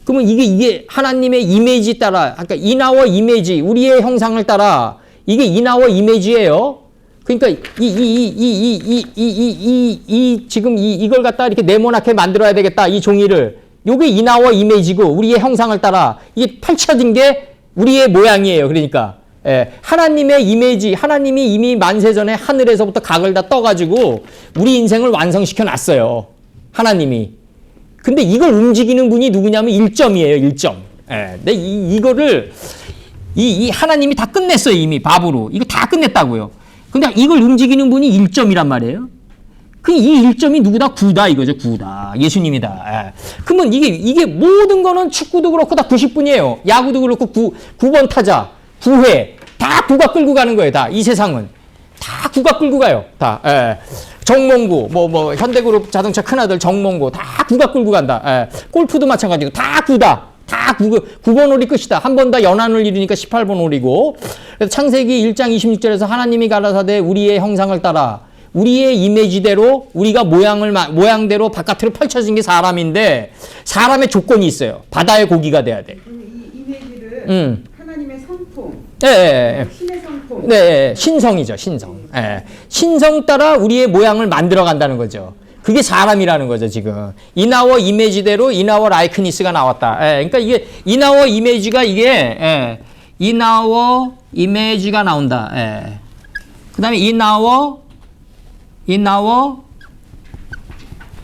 그러면 이게 하나님의 이미지 따라, 그러니까 인아워 이미지, 우리의 형상을 따라 이게 인아워 이미지예요. 그러니까 지금 이걸 갖다 이렇게 네모나게 만들어야 되겠다. 이 종이를. 요게 인아워 이미지고 우리의 형상을 따라 이게 펼쳐진 게 우리의 모양이에요. 그러니까 하나님의 이미지, 하나님이 이미 만세전에 하늘에서부터 각을 다 떠가지고 우리 인생을 완성시켜 놨어요. 하나님이. 근데 이걸 움직이는 분이 누구냐면 1점이에요. 1점. 근데 이거를 이 하나님이 다 끝냈어요. 이미 밥으로. 이거 다 끝냈다고요. 근데 이걸 움직이는 분이 1점이란 말이에요. 이 1점이 누구다? 구다 이거죠. 구다. 예수님이다. 그러면 이게 모든 거는 축구도 그렇고 다 90분이에요. 야구도 그렇고 9번 타자, 9회. 다 구가 끌고 가는 거예요. 다. 이 세상은. 다 구가 끌고 가요. 다. 정몽구, 현대그룹 자동차 큰아들 정몽구. 다 구가 끌고 간다. 골프도 마찬가지고. 다 구다. 다 9번 홀이 끝이다. 한 번 더 연한을 이루니까 18번 홀이고. 그래서 창세기 1장 26절에서 하나님이 가라사대 우리의 형상을 따라 우리의 이미지대로 우리가 모양대로 바깥으로 펼쳐진 게 사람인데 사람의 조건이 있어요. 바다의 고기가 돼야 돼. 하나님의 성품, 예, 예, 신의 성품. 예. 네, 예, 신성이죠, 신성. 예. 신성 따라 우리의 모양을 만들어 간다는 거죠. 그게 사람이라는 거죠, 지금. 이나워 이미지대로 이나워 라이크니스가 나왔다. 예, 그러니까 이게 이나워 이미지가 이게 예, 이나워 이미지가 나온다. 예. 그다음에 이나워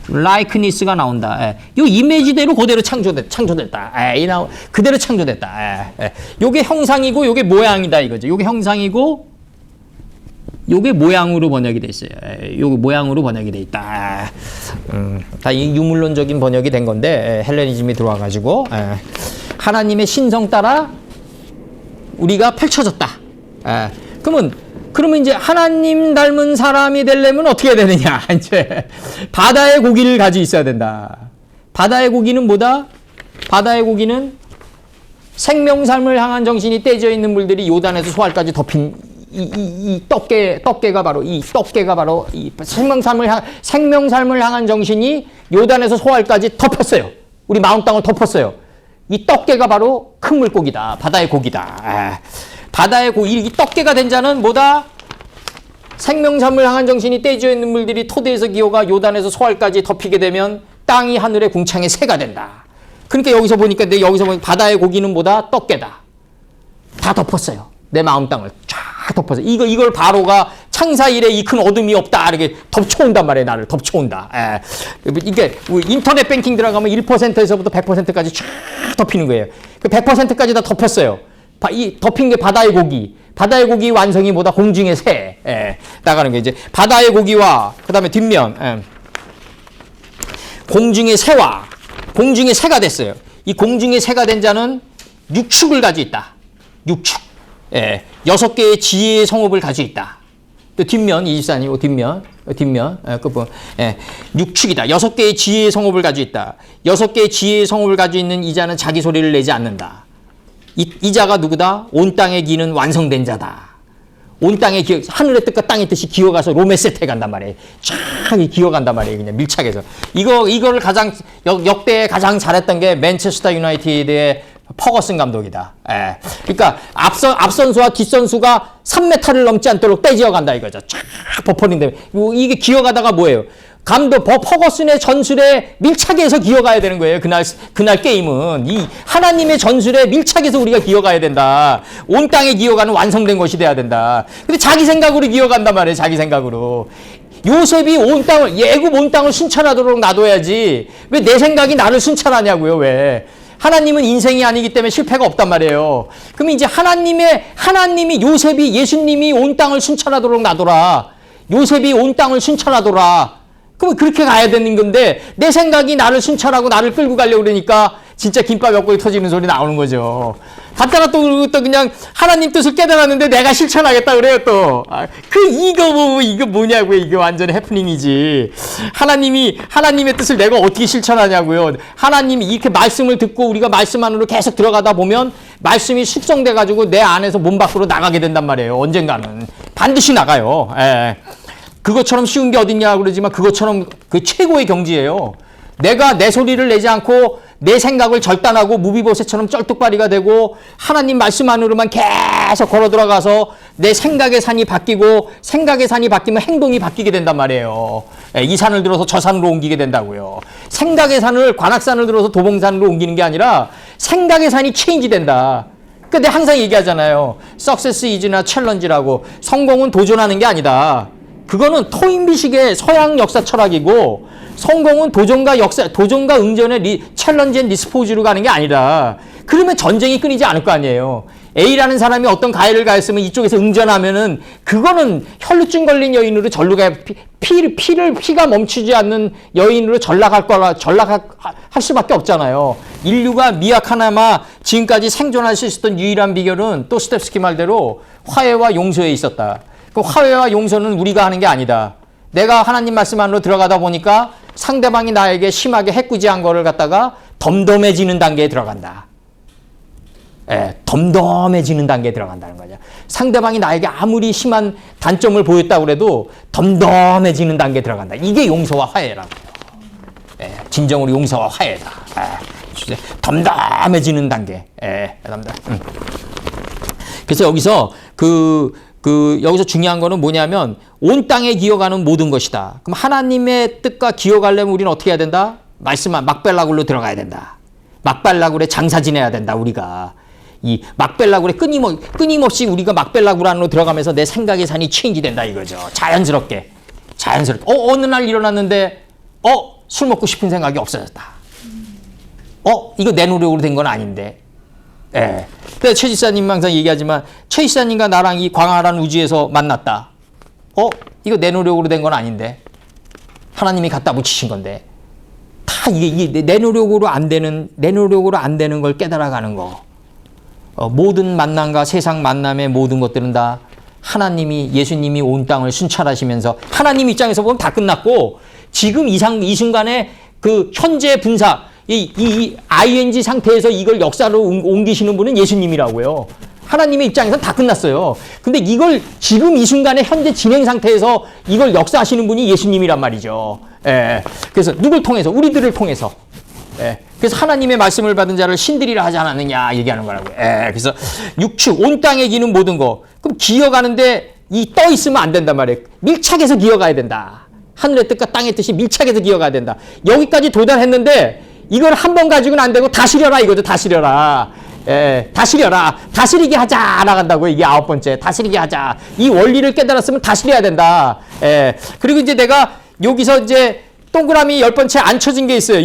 라이크니스가 나온다. 예. 요 이미지대로 그대로 창조됐다. 예. 이나워 그대로 창조됐다. 예. 예. 요게 형상이고 요게 모양이다 이거죠. 요게 형상이고 요게 모양으로 번역이 돼 있어요. 요게 모양으로 번역이 돼 있다. 다 이 유물론적인 번역이 된 건데 헬레니즘이 들어와가지고 하나님의 신성 따라 우리가 펼쳐졌다. 그러면 이제 하나님 닮은 사람이 되려면 어떻게 해야 되느냐? 이제 바다의 고기를 가지고 있어야 된다. 바다의 고기는 뭐다? 바다의 고기는 생명삶을 향한 정신이 떼져 있는 물들이 요단에서 소알까지 덮인 이 떡게가 바로 이 생명삶을 향한 정신이 요단에서 소알까지 덮었어요. 우리 마음 땅을 덮었어요. 이 떡게가 바로 큰 물고기다. 바다의 고기다. 바다의 고기, 이 떡게가 된 자는 뭐다? 생명섬을 향한 정신이 떼져 있는 물들이 토대에서 기어가 요단에서 소알까지 덮이게 되면 땅이 하늘의 궁창의 새가 된다. 그러니까 여기서 보니까 바다의 고기는 뭐다? 떡게다. 다 덮었어요. 내 마음 땅을 쫙 덮었어요. 이걸 바로가 창사 이래 이 큰 어둠이 없다. 이렇게 덮쳐온단 말이에요. 나를 덮쳐온다. 이게 인터넷 뱅킹 들어가면 1%에서부터 100%까지 쫙 덮이는 거예요. 그 100%까지 다 덮였어요. 이 덮인 게 바다의 고기. 바다의 고기 완성이 뭐다? 공중의 새. 나가는 게 이제 바다의 고기와 그다음에 뒷면 공중의 새와 공중의 새가 됐어요. 이 공중의 새가 된 자는 육축을 가지고 있다. 육축. 6개의 지혜의 성읍을 가지고 있다. 또 뒷면 24아니고 뒷면 끝부분 육축이다. 6개의 지혜의 성읍을 가지고 있다. 6개의 지혜의 성읍을 가지고 있는 이 자는 자기 소리를 내지 않는다. 이 자가 누구다? 온 땅에 기는 완성된 자다. 온 땅에 하늘의 뜻과 땅의 뜻이 기어가서 로메세트에 간단 말이에요. 쫙 기어간단 말이에요. 그냥 밀착해서. 이거를 역대 가장 잘했던 게 맨체스터 유나이티드의 퍼거슨 감독이다. 그러니까 앞선수와 뒷선수가 3m를 넘지 않도록 떼지어 간다 이거죠. 쫙 버퍼링되면 이게 기어가다가 뭐예요? 감독 퍼거슨의 전술에 밀착해서 기어가야 되는 거예요. 그날 게임은 이 하나님의 전술에 밀착해서 우리가 기어가야 된다. 온 땅에 기어가는 완성된 것이 돼야 된다. 근데 자기 생각으로 기어간단 말이에요. 자기 생각으로. 요셉이 예굽 온 땅을 순찰하도록 놔둬야지. 왜 내 생각이 나를 순찰하냐고요. 왜? 하나님은 인생이 아니기 때문에 실패가 없단 말이에요. 그러면 이제 하나님이 예수님이 온 땅을 순찰하도록 놔둬라. 요셉이 온 땅을 순찰하더라. 그럼 그렇게 가야 되는 건데 내 생각이 나를 순찰하고 나를 끌고 가려고 그러니까 진짜 김밥 옆구리 터지는 소리 나오는 거죠. 갔다가 또 그냥 하나님 뜻을 깨달았는데 내가 실천하겠다 그래요 또. 이거 뭐냐고요. 이게 완전 해프닝이지. 하나님의 뜻을 내가 어떻게 실천하냐고요. 하나님이 이렇게 말씀을 듣고 우리가 말씀 안으로 계속 들어가다 보면 말씀이 숙성돼 가지고 내 안에서 몸 밖으로 나가게 된단 말이에요. 언젠가는 반드시 나가요. 그것처럼 쉬운 게 어딨냐 그러지만 그것처럼 그 최고의 경지예요. 내가 내 소리를 내지 않고 내 생각을 절단하고 무비보셋처럼 쩔뚝발이가 되고 하나님 말씀 안으로만 계속 걸어 들어가서 내 생각의 산이 바뀌고 생각의 산이 바뀌면 행동이 바뀌게 된단 말이에요. 이 산을 들어서 저 산으로 옮기게 된다고요. 생각의 산을 관악산을 들어서 도봉산으로 옮기는 게 아니라 생각의 산이 체인지 된다. 그러니까 내가 항상 얘기하잖아요. Success is나 challenge라고. 성공은 도전하는 게 아니다. 그거는 토인비식의 서양 역사 철학이고 성공은 도전과 응전의 챌린지 앤 리스포즈로 가는 게 아니라 그러면 전쟁이 끊이지 않을 거 아니에요. A라는 사람이 어떤 가해를 가했으면 이쪽에서 응전하면은 그거는 혈루증 걸린 여인으로 절로 가 피가 멈추지 않는 여인으로 전락할 수밖에 없잖아요. 인류가 미약하나마 지금까지 생존할 수 있었던 유일한 비결은 또 스텝스키 말대로 화해와 용서에 있었다. 그 화해와 용서는 우리가 하는 게 아니다. 내가 하나님 말씀 안으로 들어가다 보니까 상대방이 나에게 심하게 해꾸지한 거를 갖다가 덤덤해지는 단계에 들어간다. 덤덤해지는 단계에 들어간다는 거죠. 상대방이 나에게 아무리 심한 단점을 보였다고 그래도 덤덤해지는 단계에 들어간다. 이게 용서와 화해라고요. 진정으로 용서와 화해다. 덤덤해지는 단계. 예, 덤덤. 그래서 여기서 여기서 중요한 거는 뭐냐면 온 땅에 기어가는 모든 것이다. 그럼 하나님의 뜻과 기어가려면 우리는 어떻게 해야 된다? 말씀한 막벨라굴로 들어가야 된다. 막벨라굴에 장사 지내야 된다. 우리가 이 막벨라굴에 끊임없이 우리가 막벨라굴 안으로 들어가면서 내 생각의 산이 체인지 된다 이거죠. 자연스럽게. 어느 날 일어났는데 술 먹고 싶은 생각이 없어졌다. 이거 내 노력으로 된 건 아닌데. 예. 그래서 최 지사님 항상 얘기하지만 최 지사님과 나랑 이 광활한 우주에서 만났다. 이거 내 노력으로 된 건 아닌데. 하나님이 갖다 붙이신 건데. 다 이게 내 노력으로 안 되는 걸 깨달아가는 거. 모든 만남과 세상 만남의 모든 것들은 다 하나님이 예수님이 온 땅을 순찰하시면서 하나님 입장에서 보면 다 끝났고 지금 이 순간에 그 현재 분사 이 ing 상태에서 이걸 역사로 옮기시는 분은 예수님이라고요. 하나님의 입장에서는 다 끝났어요. 근데 이걸 지금 이 순간에 현재 진행 상태에서 이걸 역사하시는 분이 예수님이란 말이죠. 예. 그래서 누굴 통해서? 우리들을 통해서. 예. 그래서 하나님의 말씀을 받은 자를 신들이라 하지 않았느냐 얘기하는 거라고요. 예. 그래서 육축, 온 땅에 기는 모든 거. 그럼 기어가는데 떠 있으면 안 된단 말이에요. 밀착해서 기어가야 된다. 하늘의 뜻과 땅의 뜻이 밀착해서 기어가야 된다. 여기까지 도달했는데 이걸 한 번 가지고는 안 되고 다스려라 이거죠. 다스려라. 예, 다스려라. 다스리게 하자 나간다고 이게 9번째. 다스리게 하자. 이 원리를 깨달았으면 다스려야 된다. 예. 그리고 이제 내가 여기서 이제 동그라미 10번째 안 쳐진 게 있어요.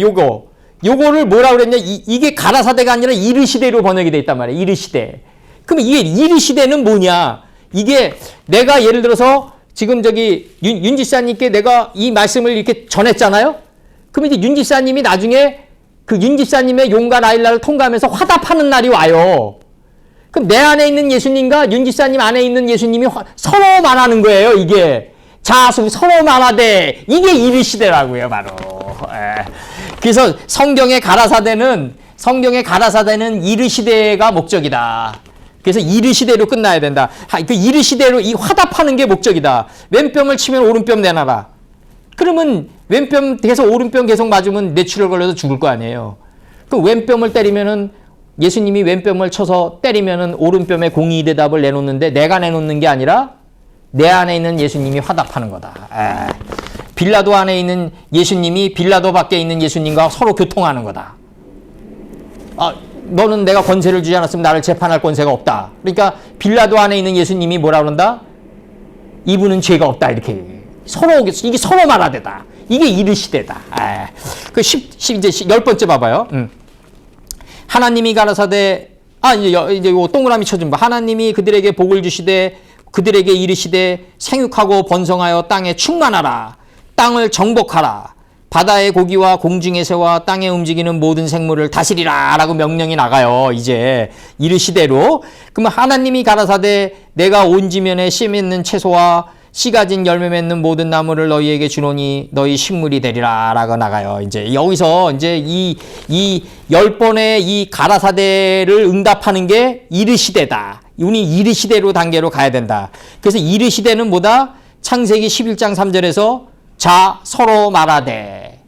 요거를 뭐라 그랬냐? 이게 가라사대가 아니라 이르시대로 번역이 돼 있단 말이에요. 이르시대. 그럼 이게 이르시대는 뭐냐? 이게 내가 예를 들어서 지금 저기 윤 지사님께 내가 이 말씀을 이렇게 전했잖아요. 그럼 이제 윤 지사님이 나중에 그 윤 지사님의 용과 라일라를 통과하면서 화답하는 날이 와요. 그럼 내 안에 있는 예수님과 윤 지사님 안에 있는 예수님이 서로 말하는 거예요. 이게 자수 서로 말하되 이게 이르시대라고요. 바로. 예. 그래서 성경의 가라사대는 이르시대가 목적이다. 그래서 이르시대로 끝나야 된다. 그 이르시대로 이 화답하는 게 목적이다. 왼뺨을 치면 오른뺨 내놔라. 그러면 왼뺨 계속 오른뺨 계속 맞으면 뇌출혈 걸려서 죽을 거 아니에요. 그 왼뺨을 때리면은 예수님이 왼뺨을 쳐서 때리면은 오른뺨에 공의 대답을 내놓는데 내가 내놓는 게 아니라 내 안에 있는 예수님이 화답하는 거다. 빌라도 안에 있는 예수님이 빌라도 밖에 있는 예수님과 서로 교통하는 거다. 너는 내가 권세를 주지 않았으면 나를 재판할 권세가 없다. 그러니까 빌라도 안에 있는 예수님이 뭐라 그런다? 이분은 죄가 없다. 이렇게. 이게 서로 말하대다. 이게 이르시대다. 이제 10번째 봐봐요. 하나님이 가라사대, 이제 요 동그라미 쳐준 거. 하나님이 그들에게 복을 주시되, 그들에게 이르시되, 생육하고 번성하여 땅에 충만하라. 땅을 정복하라. 바다의 고기와 공중의 새와 땅에 움직이는 모든 생물을 다스리라. 라고 명령이 나가요. 이제 이르시대로. 그러면 하나님이 가라사대, 내가 온 지면에 씨 맺는 채소와 씨 가진 열매 맺는 모든 나무를 너희에게 주노니 너희 식물이 되리라 라고 나가요. 이제 여기서 이제 이 10번의 이 가라사대를 응답하는 게 이르시대다. 우리 이르시대로 단계로 가야 된다. 그래서 이르시대는 뭐다? 창세기 11장 3절에서 자 서로 말하되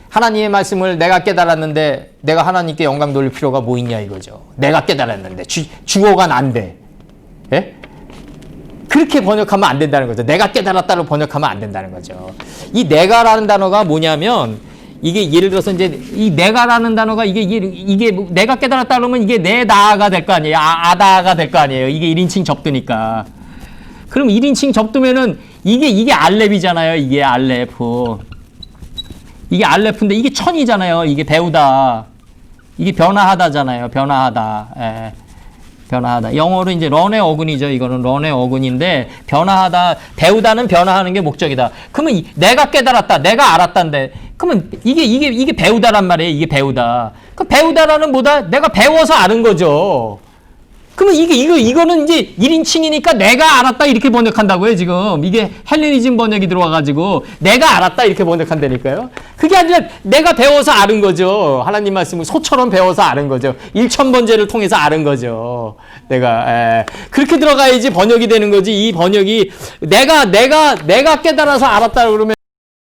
하나님의 말씀을 내가 깨달았는데 내가 하나님께 영광 돌릴 필요가 뭐 있냐 이거죠. 내가 깨달았는데 주어가 난데. 예? 그렇게 번역하면 안 된다는 거죠. 내가 깨달았다로 번역하면 안 된다는 거죠. 이 내가라는 단어가 뭐냐면 이게 예를 들어서 이제 이 내가라는 단어가 이게 내가 깨달았다 그러면 이게 내 나가 될 거 아니에요. 아다가 될 거 아니에요. 이게 1인칭 접두니까. 그럼 1인칭 접두면은 이게 알렙이잖아요. 이게 알렙. 이게 알렙인데 이게 천이잖아요. 이게 배우다. 이게 변화하다잖아요. 변화하다. 예. 변화하다. 영어로 이제 런의 어근이죠. 이거는 런의 어근인데 변화하다. 배우다는 변화하는 게 목적이다. 그러면 내가 깨달았다. 내가 알았다인데 그러면 이게 배우다란 말이에요. 이게 배우다. 그 배우다라는 뭐다? 내가 배워서 아는 거죠. 그러면 이거는 이제 1인칭이니까 내가 알았다 이렇게 번역한다고요, 지금. 이게 헬레니즘 번역이 들어와가지고 내가 알았다 이렇게 번역한다니까요. 그게 아니라 내가 배워서 아는 거죠. 하나님 말씀을 소처럼 배워서 아는 거죠. 1000번째를 통해서 아는 거죠. 내가 그렇게 들어가야지 번역이 되는 거지. 이 번역이 내가 깨달아서 알았다 그러면